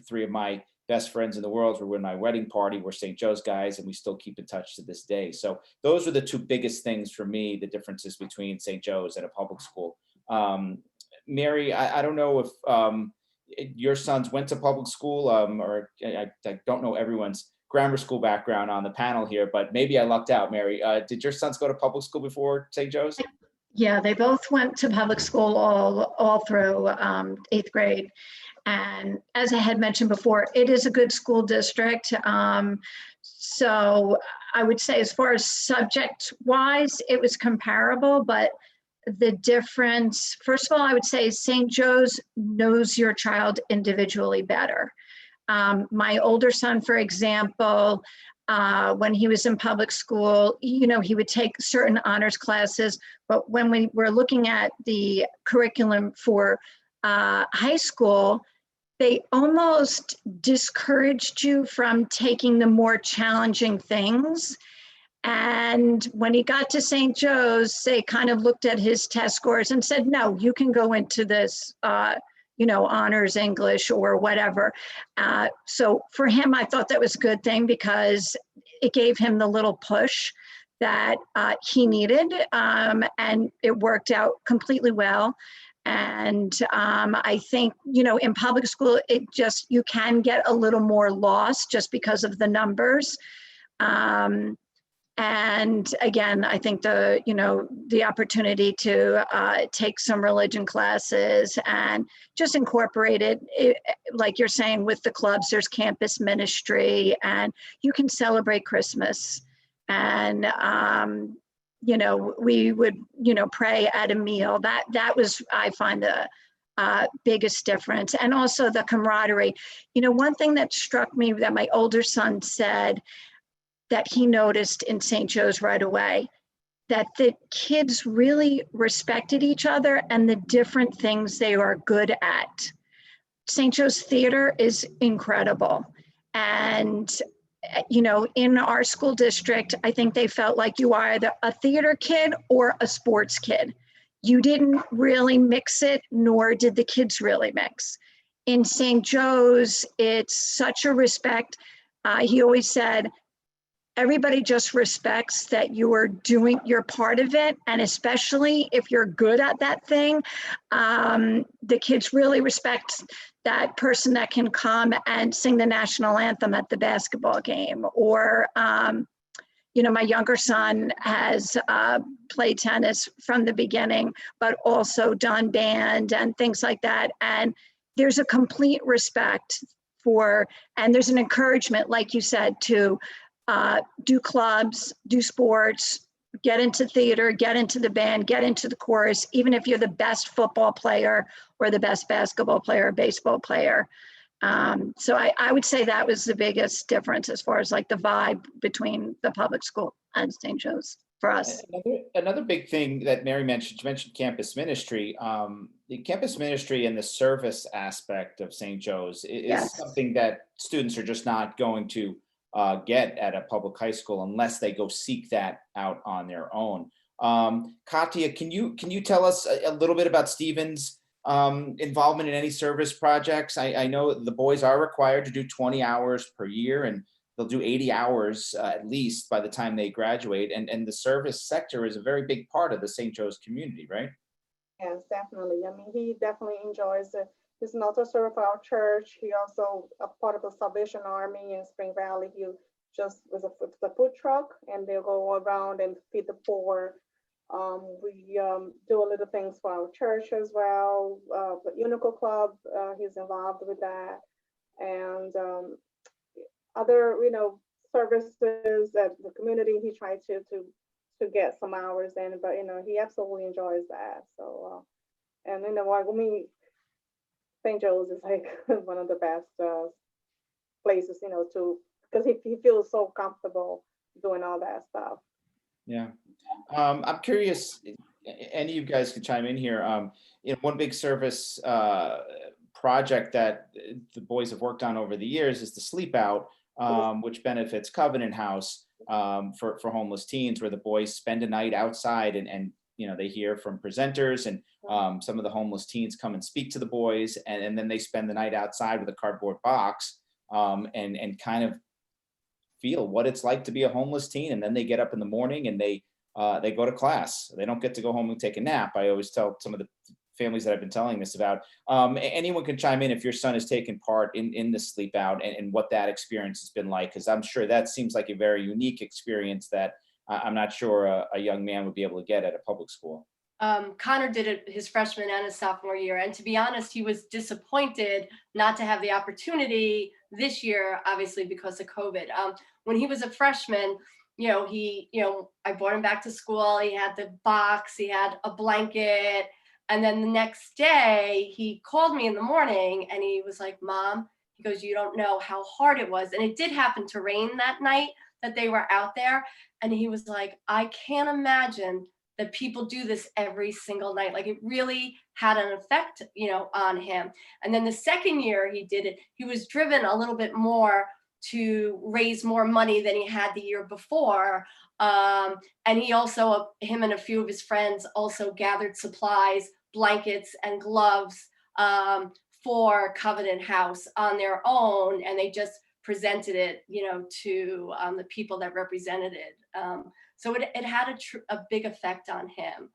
3 of my best friends in the world were in my wedding party, were St. Joe's guys, and we still keep in touch to this day. So those were the 2 biggest things for me, the differences between St. Joe's and a public school. Mary, I don't know if your sons went to public school, or I don't know everyone's grammar school background on the panel here, but maybe I lucked out, Mary. Did your sons go to public school before St. Joe's? Yeah, they both went to public school all through 8th grade. And as I had mentioned before, it is a good school district. So I would say as far as subject wise, it was comparable, but the difference, first of all, I would say St. Joe's knows your child individually better. My older son, for example, when he was in public school, he would take certain honors classes, but when we were looking at the curriculum for high school, they almost discouraged you from taking the more challenging things. And when he got to St. Joe's, they kind of looked at his test scores and said, no, you can go into this, honors English or whatever. So for him, I thought that was a good thing because it gave him the little push that he needed, and it worked out completely well. And I think, you know, in public school, you can get a little more lost just because of the numbers. And again, I think the opportunity to take some religion classes and just incorporate it, like you're saying, with the clubs, there's campus ministry, and you can celebrate Christmas. And, you know, we would, you know, pray at a meal. That was, I find, the biggest difference. And also the camaraderie. You know, one thing that struck me that my older son said that he noticed in St. Joe's right away, that the kids really respected each other and the different things they are good at. St. Joe's theater is incredible. And, you know, in our school district, I think they felt like you are either a theater kid or a sports kid. You didn't really mix it, nor did the kids really mix. In St. Joe's, it's such a respect. He always said, everybody just respects that you're part of it. And especially if you're good at that thing, the kids really respect that person that can come and sing the national anthem at the basketball game. Or, you know, my younger son has played tennis from the beginning, but also done band and things like that. And there's a complete respect and there's an encouragement, like you said, to do clubs, do sports, get into theater, get into the band, get into the chorus, even if you're the best football player or the best basketball player or baseball player. So I would say that was the biggest difference as far as like the vibe between the public school and St. Joe's for us. Another big thing that Mary mentioned, she mentioned campus ministry. The campus ministry and the service aspect of St. Joe's is Yes. something that students are just not going to get at a public high school unless they go seek that out on their own. Katya, can you tell us a little bit about Stephen's involvement in any service projects? I know the boys are required to do 20 hours per year, and they'll do 80 hours at least by the time they graduate. And the service sector is a very big part of the St. Joe's community, right? Yes, definitely. I mean, he definitely enjoys it. He's an altar server for our church. He also a part of the Salvation Army in Spring Valley. He just was a food truck, and they'll go around and feed the poor. We do a little things for our church as well. The Unico Club, he's involved with that, and other, you know, services at the community. He tried to get some hours in, but you know, he absolutely enjoys that. So, and you know, I mean, St. Joe's is like one of the best places, you know, because he feels so comfortable doing all that stuff. Yeah. I'm curious, any of you guys can chime in here. You know, one big service project that the boys have worked on over the years is the Sleep Out, which benefits Covenant House for homeless teens, where the boys spend a night outside and you know, they hear from presenters, and some of the homeless teens come and speak to the boys, and then they spend the night outside with a cardboard box and kind of feel what it's like to be a homeless teen. And then they get up in the morning and they go to class. They don't get to go home and take a nap. I always tell some of the families that I've been telling this about. Anyone can chime in if your son has taken part in the Sleep Out and what that experience has been like, because I'm sure that seems like a very unique experience that I'm not sure a young man would be able to get at a public school. Connor did it his freshman and his sophomore year. And to be honest, he was disappointed not to have the opportunity this year, obviously because of COVID. When he was a freshman, I brought him back to school. He had the box, he had a blanket. And then the next day he called me in the morning and he was like, Mom, he goes, you don't know how hard it was. And it did happen to rain that night that they were out there. And he was like, I can't imagine that people do this every single night. Like, it really had an effect, on him. And then the second year he did it, he was driven a little bit more to raise more money than he had the year before. And he also, him and a few of his friends also gathered supplies, blankets and gloves for Covenant House on their own. And they just presented it, to the people that represented it. So it had a big effect on him.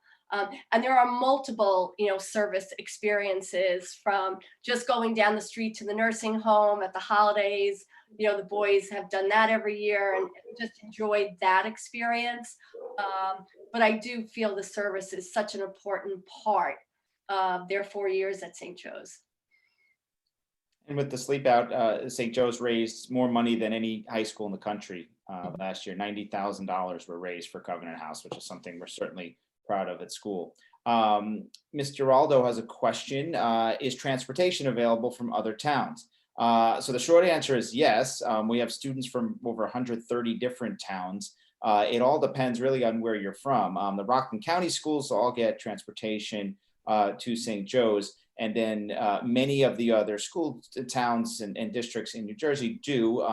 And there are multiple, service experiences, from just going down the street to the nursing home at the holidays. The boys have done that every year and just enjoyed that experience. But I do feel the service is such an important part of their 4 years at St. Joe's. And with the sleep out, St. Joe's raised more money than any high school in the country last year. $90,000 were raised for Covenant House, which is something we're certainly proud of at school. Mr. Aldo has a question. Is transportation available from other towns? So the short answer is yes. We have students from over 130 different towns. It all depends really on where you're from. The Rockland County schools all get transportation to St. Joe's. And then many of the other school towns and districts in New Jersey do.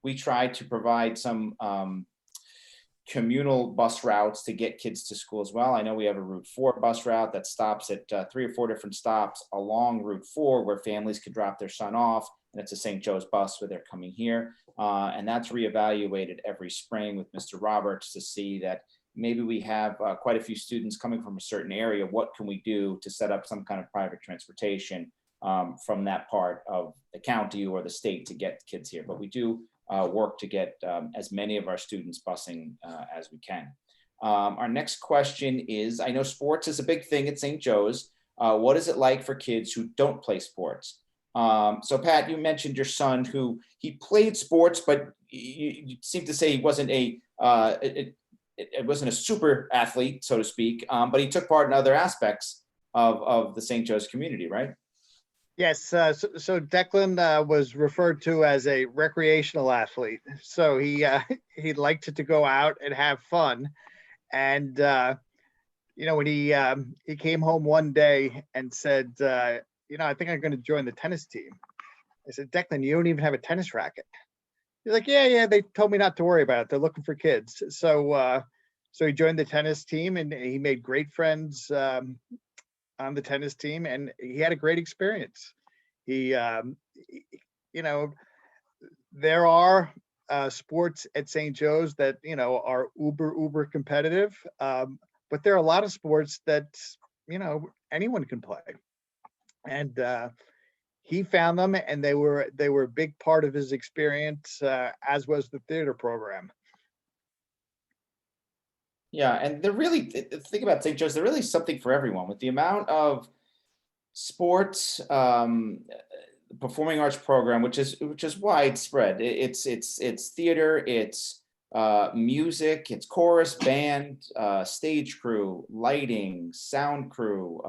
We try to provide some communal bus routes to get kids to school as well. I know we have a Route 4 bus route that stops at 3 or 4 different stops along Route 4 where families could drop their son off. And it's a St. Joe's bus where they're coming here. And that's reevaluated every spring with Mr. Roberts to see that maybe we have quite a few students coming from a certain area. What can we do to set up some kind of private transportation from that part of the county or the state to get kids here? But we do work to get as many of our students busing as we can. Our next question is, I know sports is a big thing at St. Joe's. What is it like for kids who don't play sports? So Pat, you mentioned your son who he played sports, but you seem to say he wasn't it wasn't a super athlete, so to speak, but he took part in other aspects of the St. Joe's community, right? Yes, so Declan was referred to as a recreational athlete. So he liked to go out and have fun. And when he came home one day and said, I think I'm going to join the tennis team. I said, Declan, you don't even have a tennis racket. He's like, yeah, they told me not to worry about it. They're looking for kids. So he joined the tennis team and he made great friends on the tennis team, and he had a great experience. He, there are sports at St. Joe's that, are uber competitive, but there are a lot of sports that, anyone can play. And he found them, and they were a big part of his experience, as was the theater program. Yeah, and they're really, think about St. Joe's, they're really something for everyone with the amount of sports, performing arts program, which is widespread. It's theater, it's music, it's chorus, band, stage crew, lighting, sound crew,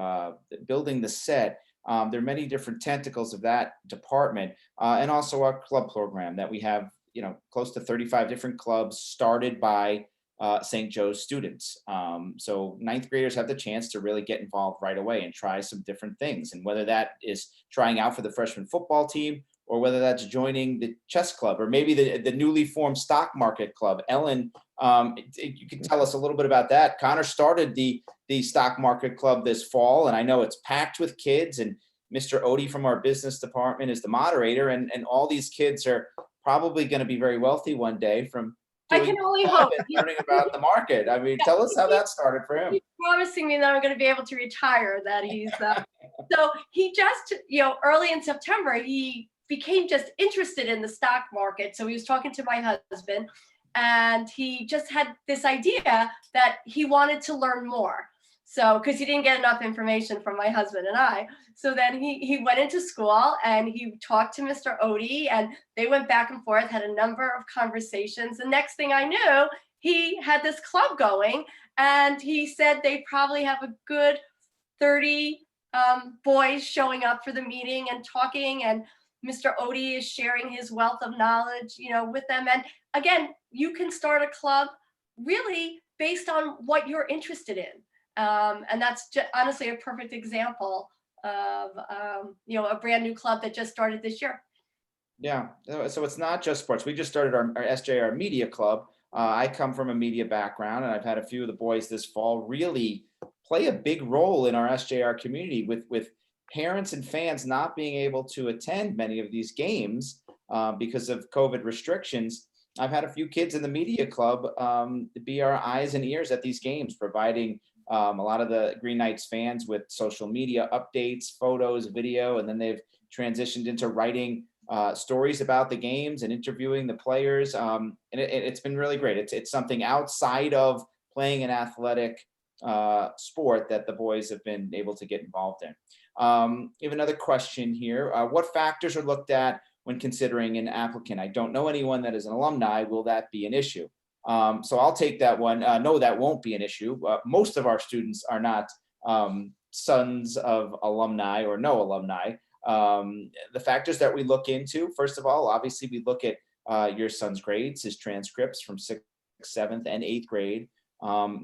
building the set. There are many different tentacles of that department, and also our club program that we have, close to 35 different clubs started by St. Joe's students. So ninth graders have the chance to really get involved right away and try some different things. And whether that is trying out for the freshman football team, or whether that's joining the chess club, or maybe the newly formed stock market club. Ellen, you can tell us a little bit about that. Connor started the stock market club this fall, and I know it's packed with kids, and Mr. Odie from our business department is the moderator, and all these kids are probably going to be very wealthy one day from I can only hope. learning about the market. I mean, tell us how that started for him. He's promising me that I'm going to be able to retire, that he's, so he just, early in September, he became just interested in the stock market. So he was talking to my husband, and he just had this idea that he wanted to learn more. So, because he didn't get enough information from my husband and I. So then he went into school and he talked to Mr. Odie, and they went back and forth, had a number of conversations. The next thing I knew, he had this club going, and he said they probably have a good 30 boys showing up for the meeting and talking, and Mr. Odie is sharing his wealth of knowledge, with them. And again, you can start a club really based on what you're interested in. And that's just honestly a perfect example of, a brand new club that just started this year. Yeah, so it's not just sports. We just started our SJR Media Club. I come from a media background, and I've had a few of the boys this fall really play a big role in our SJR community with parents and fans not being able to attend many of these games. because of COVID restrictions, I've had a few kids in the media club be our eyes and ears at these games, providing a lot of the Green Knights fans with social media updates, photos, video, and then they've transitioned into writing stories about the games and interviewing the players. And it's been really great. It's something outside of playing an athletic sport that the boys have been able to get involved in. We have another question here. What factors are looked at when considering an applicant? I don't know anyone that is an alumni. Will that be an issue? So I'll take that one. No, that won't be an issue. Most of our students are not sons of alumni or no alumni. The factors that we look into, first of all, obviously we look at your son's grades, his transcripts from 6th, 7th, and 8th grade.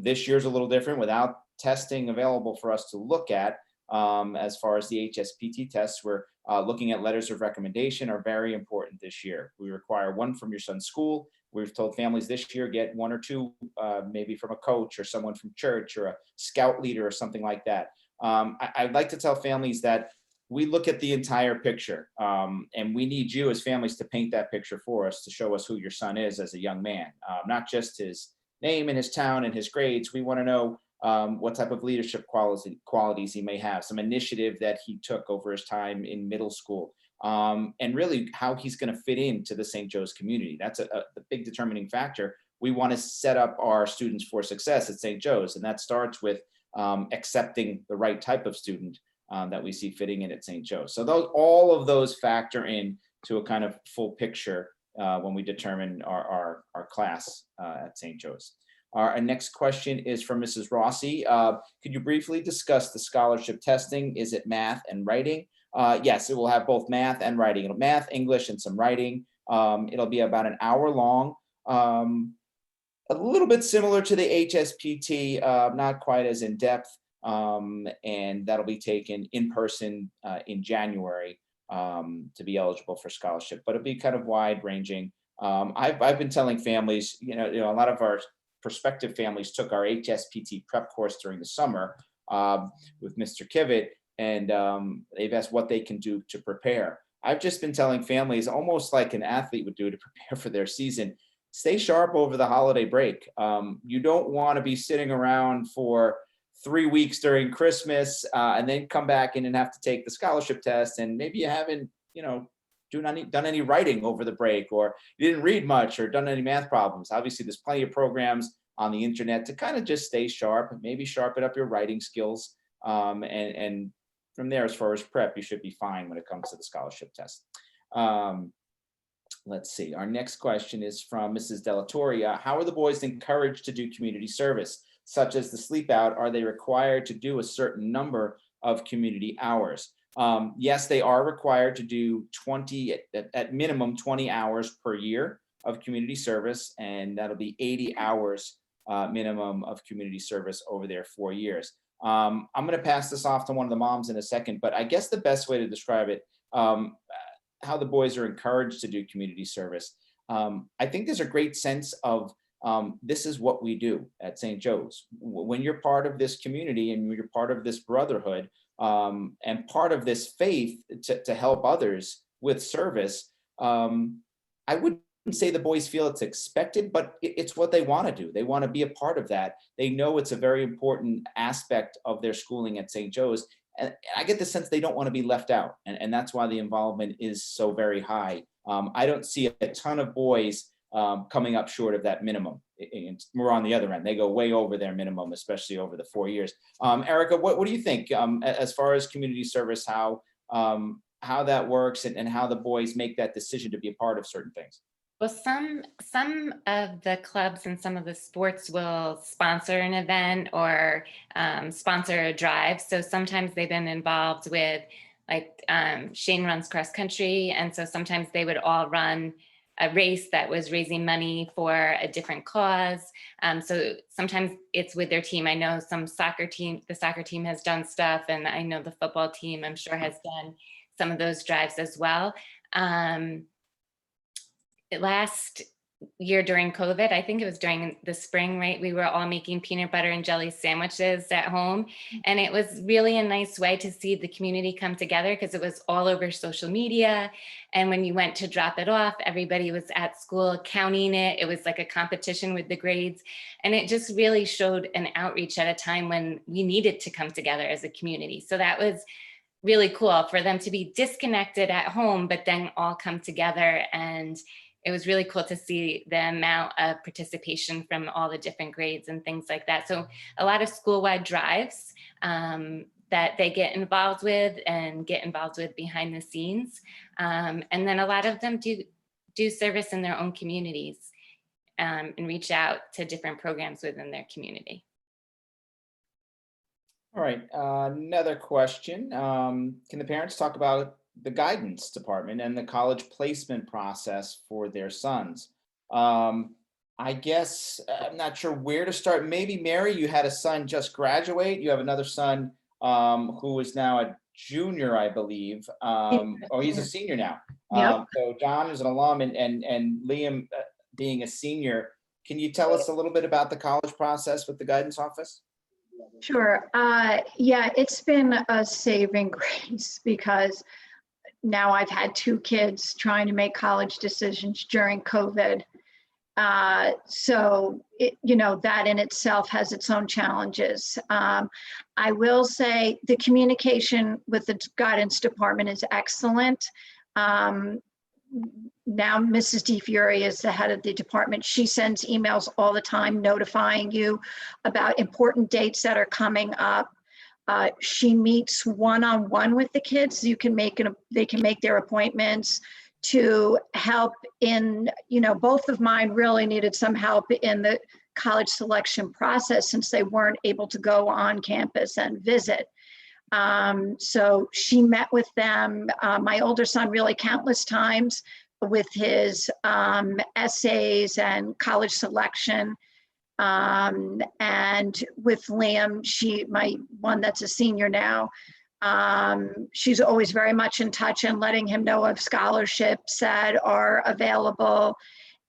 This year's a little different without testing available for us to look at. As far as the HSPT tests, we're looking at letters of recommendation are very important this year. We require one from your son's school. We've told families this year get 1 or 2, maybe from a coach or someone from church or a scout leader or something like that. I'd like to tell families that we look at the entire picture, and we need you as families to paint that picture for us to show us who your son is as a young man, not just his name and his town and his grades. We want to know what type of leadership qualities he may have, some initiative that he took over his time in middle school, and really how he's going to fit into the St. Joe's community. That's a big determining factor. We want to set up our students for success at St. Joe's, and that starts with accepting the right type of student that we see fitting in at St. Joe's. So all of those factor in to a kind of full picture when we determine our class at St. Joe's. Our next question is from Mrs. Rossi. Could you briefly discuss the scholarship testing? Is it math and writing? Yes, it will have both math and writing. It'll math, English, and some writing. It'll be about an hour long. A little bit similar to the HSPT, not quite as in depth. And that'll be taken in person in January to be eligible for scholarship, but it'll be kind of wide ranging. I've been telling families, you know, a lot of our prospective families took our HSPT prep course during the summer with Mr. Kivett, and they've asked what they can do to prepare. I've just been telling families, almost like an athlete would do to prepare for their season, stay sharp over the holiday break. You don't want to be sitting around for 3 weeks during Christmas and then come back in and have to take the scholarship test, and maybe you haven't, you know, done any writing over the break, or you didn't read much or done any math problems. Obviously, there's plenty of programs on the internet to kind of just stay sharp, maybe sharpen up your writing skills. And from there, as far as prep, you should be fine when it comes to the scholarship test. Let's see. Our next question is from Mrs. Delatoria. How are the boys encouraged to do community service, such as the sleep out? Are they required to do a certain number of community hours? Yes, they are required to do 20, at minimum 20 hours per year of community service, and that'll be 80 hours minimum of community service over their 4 years. I'm going to pass this off to one of the moms in a second, but I guess the best way to describe it, how the boys are encouraged to do community service. I think there's a great sense of this is what we do at St. Joe's. When you're part of this community and you're part of this brotherhood, and part of this faith to help others with service, I wouldn't say the boys feel it's expected, but it's what they want to do. They want to be a part of that. They know it's a very important aspect of their schooling at St. Joe's. And I get the sense they don't want to be left out. And that's why the involvement is so very high. I don't see a ton of boys coming up short of that minimum. We're on the other end. They go way over their minimum, especially over the 4 years. Erika, what do you think as far as community service, how that works and how the boys make that decision to be a part of certain things? Well, some of the clubs and some of the sports will sponsor an event or sponsor a drive. So sometimes they've been involved with, like Shane runs cross country, and so sometimes they would all run a race that was raising money for a different cause. So sometimes it's with their team. I know the soccer team has done stuff, and I know the football team, I'm sure, has done some of those drives as well. year during COVID. I think it was during the spring, right? We were all making peanut butter and jelly sandwiches at home. And it was really a nice way to see the community come together because it was all over social media. And when you went to drop it off, everybody was at school counting it. It was like a competition with the grades. And it just really showed an outreach at a time when we needed to come together as a community. So that was really cool for them to be disconnected at home, but then all come together. And it was really cool to see the amount of participation from all the different grades and things like that. So a lot of school-wide drives that they get involved with behind the scenes. And then a lot of them do service in their own communities and reach out to different programs within their community. All right, another question. Can the parents talk about the guidance department and the college placement process for their sons? I guess I'm not sure where to start. Maybe Mary, you had a son just graduate. You have another son who is now a junior, I believe. Oh, he's a senior now. Yep. So John is an alum and Liam being a senior. Can you tell us a little bit about the college process with the guidance office? Sure. Yeah, it's been a saving grace because now I've had two kids trying to make college decisions during COVID. So, that in itself has its own challenges. I will say the communication with the guidance department is excellent. Now Mrs. DeFiore is the head of the department. She sends emails all the time notifying you about important dates that are coming up. She meets one-on-one with the kids. They can make their appointments to help in, both of mine really needed some help in the college selection process since they weren't able to go on campus and visit. So she met with them, my older son really countless times with his essays and college selection. And with Liam, my one that's a senior now, she's always very much in touch and letting him know of scholarships that are available.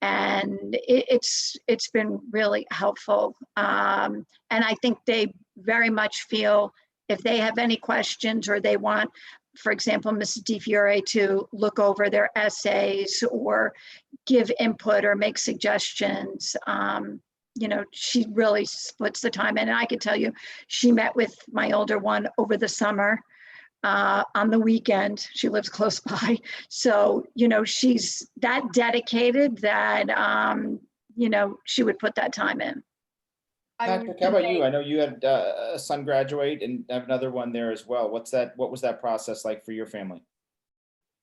And it's been really helpful. And I think they very much feel if they have any questions or they want, for example, Mrs. DeFiore to look over their essays or give input or make suggestions, she really splits the time. And I can tell you, she met with my older one over the summer on the weekend. She lives close by. So, she's that dedicated that, she would put that time in. Patrick, how about you? I know you had a son graduate and have another one there as well. What was that process like for your family?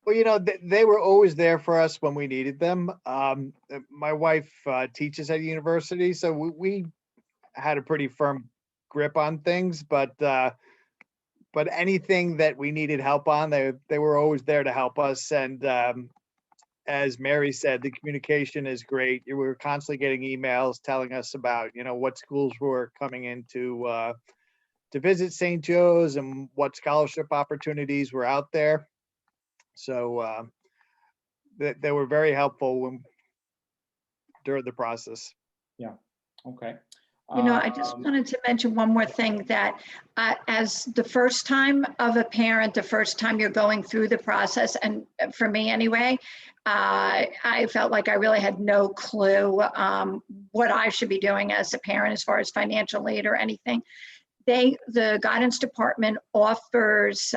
Well, they were always there for us when we needed them. My wife teaches at a university, so we had a pretty firm grip on things, but anything that we needed help on, they were always there to help us. And as Mary said, the communication is great. We were constantly getting emails telling us about, what schools were coming into to visit St. Joe's and what scholarship opportunities were out there. So they were very helpful during the process. Yeah. Okay. I just wanted to mention one more thing that as the first time of a parent, the first time you're going through the process, and for me anyway, I felt like I really had no clue what I should be doing as a parent as far as financial aid or anything. The guidance department offers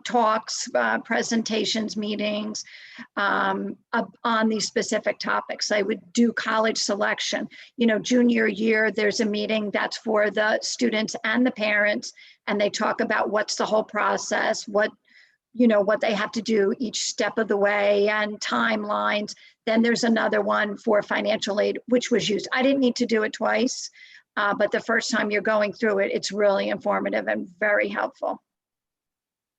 talks, presentations, meetings on these specific topics. I would do college selection. Junior year, there's a meeting that's for the students and the parents, and they talk about what's the whole process, what they have to do each step of the way and timelines. Then there's another one for financial aid, which was used. I didn't need to do it twice, but the first time you're going through it, it's really informative and very helpful.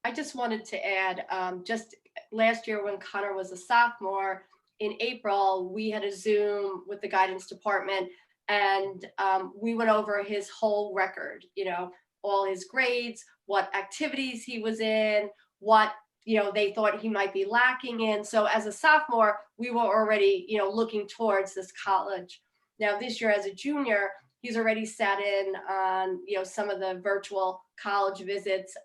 I just wanted to add, just last year when Connor was a sophomore, in April, we had a Zoom with the guidance department, and we went over his whole record, all his grades, what activities he was in, what they thought he might be lacking in. So as a sophomore, we were already, looking towards this college. Now this year as a junior, he's already sat in on, some of the virtual college visits.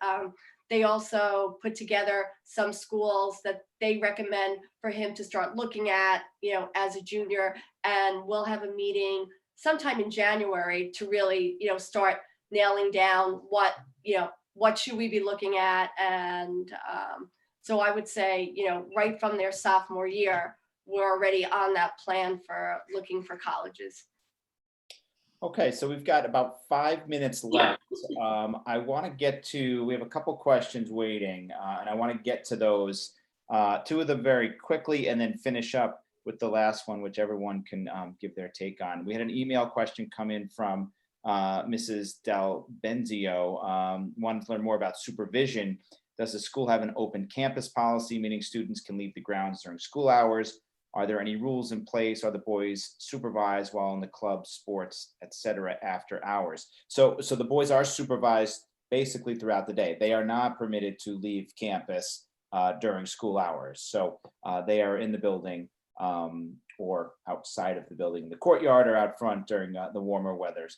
They also put together some schools that they recommend for him to start looking at, as a junior. And we'll have a meeting sometime in January to really, start nailing down what should we be looking at. And so I would say, right from their sophomore year, we're already on that plan for looking for colleges. Okay, so we've got about 5 minutes left. I want to get to, we have a couple questions waiting, and I want to get to those, two of them very quickly, and then finish up with the last one, which everyone can give their take on. We had an email question come in from Mrs. Del Benzio, wanted to learn more about supervision. Does the school have an open campus policy, meaning students can leave the grounds during school hours? Are there any rules in place? Are the boys supervised while in the club, sports, etc. after hours? So the boys are supervised basically throughout the day. They are not permitted to leave campus during school hours. So they are in the building or outside of the building, in the courtyard or out front during the warmer weathers.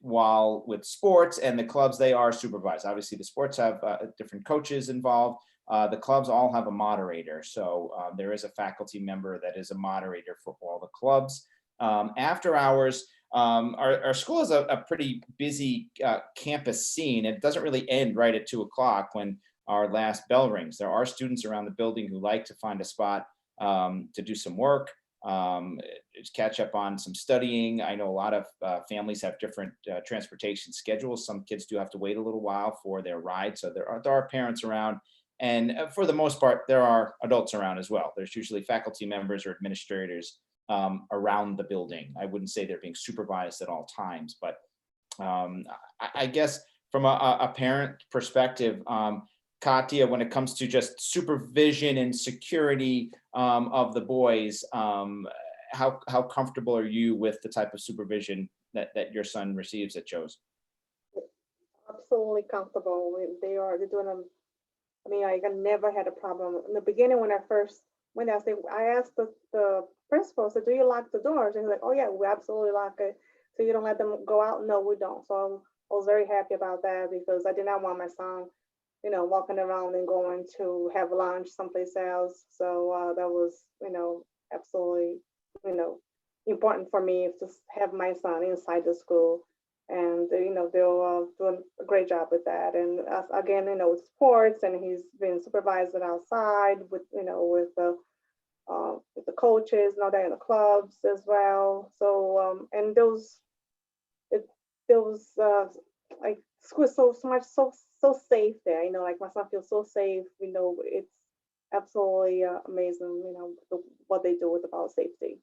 While with sports and the clubs, they are supervised. Obviously, the sports have different coaches involved. The clubs all have a moderator. So there is a faculty member that is a moderator for all the clubs. After hours, our school is a pretty busy campus scene. It doesn't really end right at 2 o'clock when our last bell rings. There are students around the building who like to find a spot to do some work, catch up on some studying. I know a lot of families have different transportation schedules. Some kids do have to wait a little while for their ride. So there are parents around. And for the most part, there are adults around as well. There's usually faculty members or administrators around the building. I wouldn't say they're being supervised at all times, but I guess from a parent perspective, Katya, when it comes to just supervision and security of the boys, how comfortable are you with the type of supervision that your son receives at Joe's? Absolutely comfortable. They're doing I never had a problem. In the beginning, when I first went there, I asked the principal, so do you lock the doors? And he's like, oh yeah, we absolutely lock it. So you don't let them go out? No, we don't. So I was very happy about that because I did not want my son, walking around and going to have lunch someplace else. So that was, absolutely, important for me to have my son inside the school. And they'll doing a great job with that. And again, with sports, and he's been supervised outside with the coaches, now they're in the clubs as well. So and those like school is so safe there. Like my son feels so safe. It's absolutely amazing. What they do with about safety.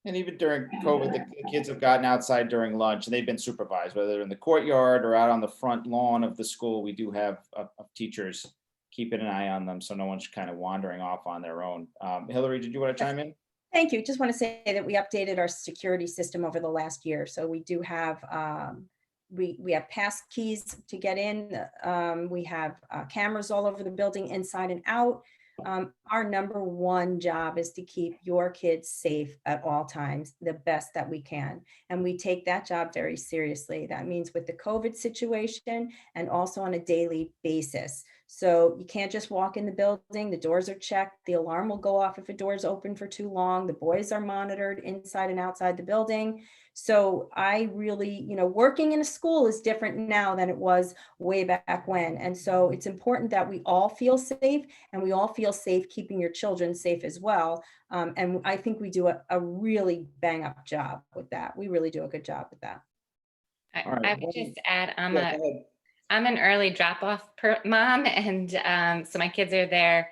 And even during COVID, the kids have gotten outside during lunch and they've been supervised, whether they're in the courtyard or out on the front lawn of the school. We do have teachers keeping an eye on them so no one's kind of wandering off on their own. Hillary, did you want to chime in? Thank you. Just want to say that we updated our security system over the last year. So we do have, we have pass keys to get in. We have cameras all over the building, inside and out. Our number one job is to keep your kids safe at all times, the best that we can. And we take that job very seriously. That means with the COVID situation and also on a daily basis. So you can't just walk in the building, the doors are checked, the alarm will go off if a door is open for too long, the boys are monitored inside and outside the building. So I really, working in a school is different now than it was way back when. And so it's important that we all feel safe, and we all feel safe keeping your children safe as well. And I think we do a really bang up job with that. We really do a good job with that. I would just add, I'm an early drop-off mom, and so my kids are there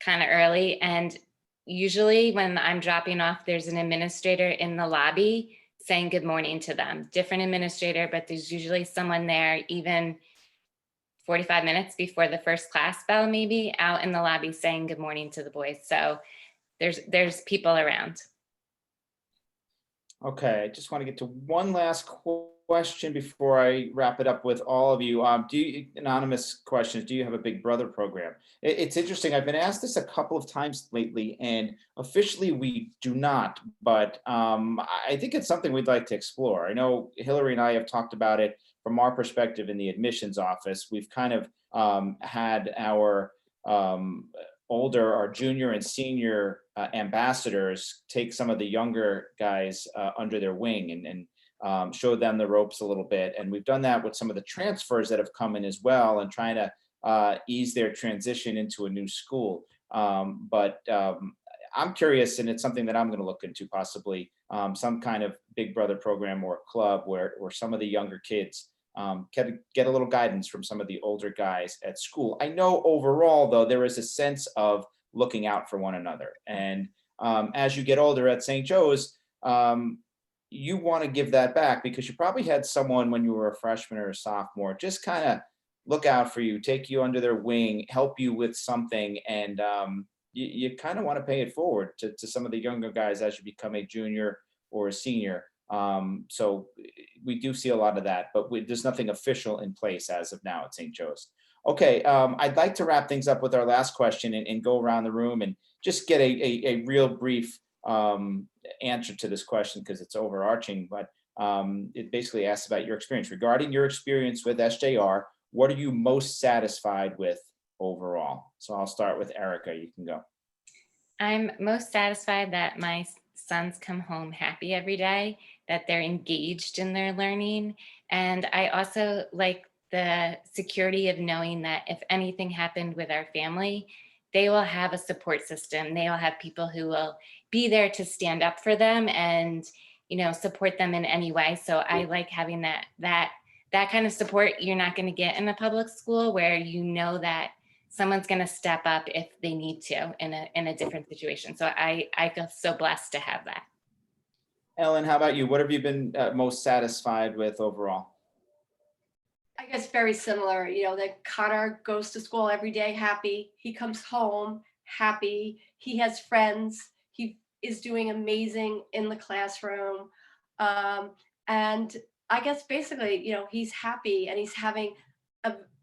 kind of early. And usually when I'm dropping off, there's an administrator in the lobby saying good morning to them. Different administrator, but there's usually someone there even 45 minutes before the first class bell, maybe out in the lobby saying good morning to the boys. So there's people around. Okay, I just want to get to one last question before I wrap it up with all of you. Anonymous questions, do you have a Big Brother program? It's interesting. I've been asked this a couple of times lately, and officially we do not, but I think it's something we'd like to explore. I know Hillary and I have talked about it from our perspective in the admissions office. We've kind of had our our junior and senior ambassadors take some of the younger guys under their wing and show them the ropes a little bit. And we've done that with some of the transfers that have come in as well, and trying to ease their transition into a new school. But I'm curious, and it's something that I'm going to look into, possibly some kind of Big Brother program or club where some of the younger kids get a little guidance from some of the older guys at school. I know overall, though, there is a sense of looking out for one another. And as you get older at St. Joe's, you want to give that back, because you probably had someone when you were a freshman or a sophomore just kind of look out for you, take you under their wing, help you with something, and you kind of want to pay it forward to some of the younger guys as you become a junior or a senior. So we do see a lot of that, but there's nothing official in place as of now at St. Joe's. Okay, I'd like to wrap things up with our last question and go around the room and just get a real brief answer to this question, because it's overarching, but it basically asks about your experience. Regarding your experience with SJR, what are you most satisfied with overall? So I'll start with Erika, you can go. I'm most satisfied that my sons come home happy every day, that they're engaged in their learning. And I also like the security of knowing that if anything happened with our family, they will have a support system. They will have people who will be there to stand up for them and, you know, support them in any way. So I like having that kind of support you're not going to get in a public school, where you know that someone's going to step up if they need to in a different situation. So I feel so blessed to have that. Ellen, how about you? What have you been most satisfied with overall? I guess very similar, you know, that Connor goes to school every day happy. He comes home happy. He has friends. He is doing amazing in the classroom. And I guess basically, you know, he's happy and he's having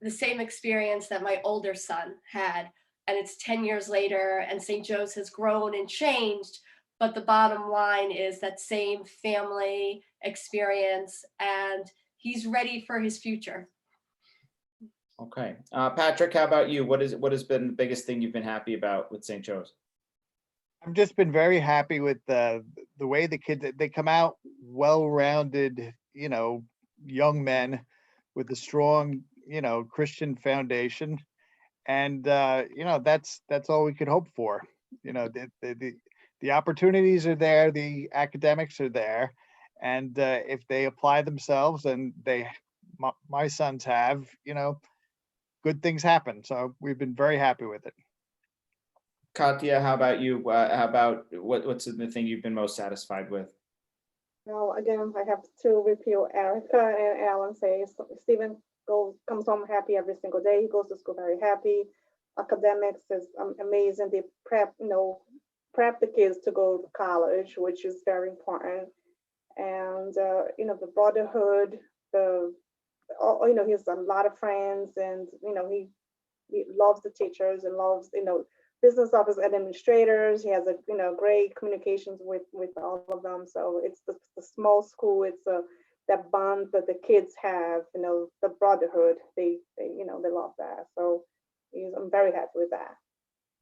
the same experience that my older son had. And it's 10 years later, and St. Joe's has grown and changed. But the bottom line is that same family experience, and he's ready for his future. Okay. Patrick, how about you? What has been the biggest thing you've been happy about with St. Joe's? I've just been very happy with the way the kids, they come out well-rounded, you know, young men with a strong, you know, Christian foundation. And, you know, that's all we could hope for. You know, the opportunities are there, the academics are there. And if they apply themselves, and my sons have, you know, good things happen. So we've been very happy with it. Katya, how about you? How about what's the thing you've been most satisfied with? Well, again, I have to repeat Erika and Alan say. Stephen comes home happy every single day. He goes to school very happy. Academics is amazing. They prep the kids to go to college, which is very important. And you know, the brotherhood, you know, he has a lot of friends, and you know, he loves the teachers and loves, you know, business office administrators. He has a, you know, great communications with all of them. So it's the small school. It's that bond that the kids have, you know, the brotherhood. They you know, they love that. So I'm very happy with that.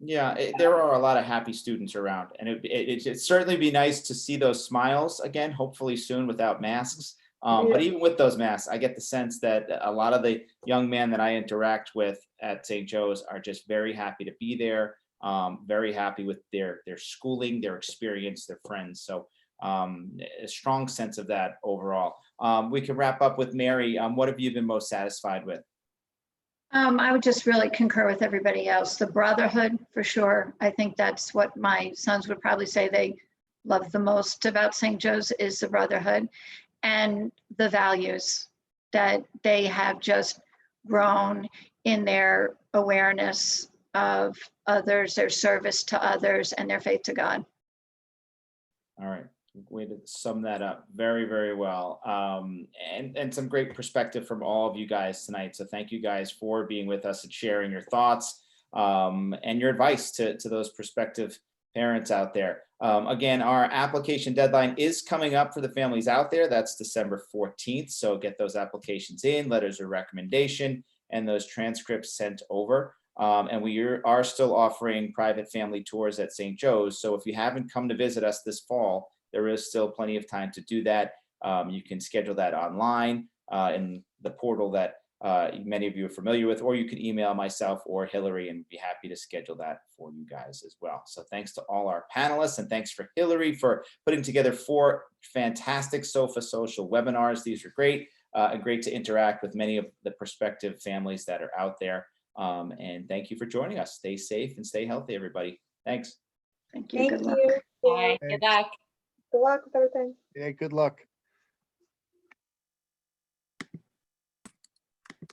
Yeah, there are a lot of happy students around, and it'd certainly be nice to see those smiles again, hopefully soon without masks. But even with those masks, I get the sense that a lot of the young men that I interact with at St. Joe's are just very happy to be there, very happy with their schooling, their experience, their friends. So a strong sense of that overall. We can wrap up with Mary. What have you been most satisfied with? I would just really concur with everybody else. The brotherhood, for sure. I think that's what my sons would probably say they love the most about St. Joe's, is the brotherhood, and the values that they have just grown in their awareness of others, their service to others, and their faith to God. All right. Way to sum that up very, very well. And some great perspective from all of you guys tonight. So thank you guys for being with us and sharing your thoughts and your advice to those prospective parents out there. Again, our application deadline is coming up for the families out there. That's December 14th. So get those applications in, letters of recommendation, and those transcripts sent over. And we are still offering private family tours at St. Joe's. So if you haven't come to visit us this fall, there is still plenty of time to do that. You can schedule that online in the portal that many of you are familiar with, or you can email myself or Hillary and be happy to schedule that for you guys as well. So thanks to all our panelists, and thanks for Hillary for putting together 4 fantastic SOFA social webinars. These are great and great to interact with many of the prospective families that are out there. And thank you for joining us. Stay safe and stay healthy, everybody. Thanks. Thank you. Thank Good luck. you. Bye. Good luck. Good luck with everything. Yeah, good luck.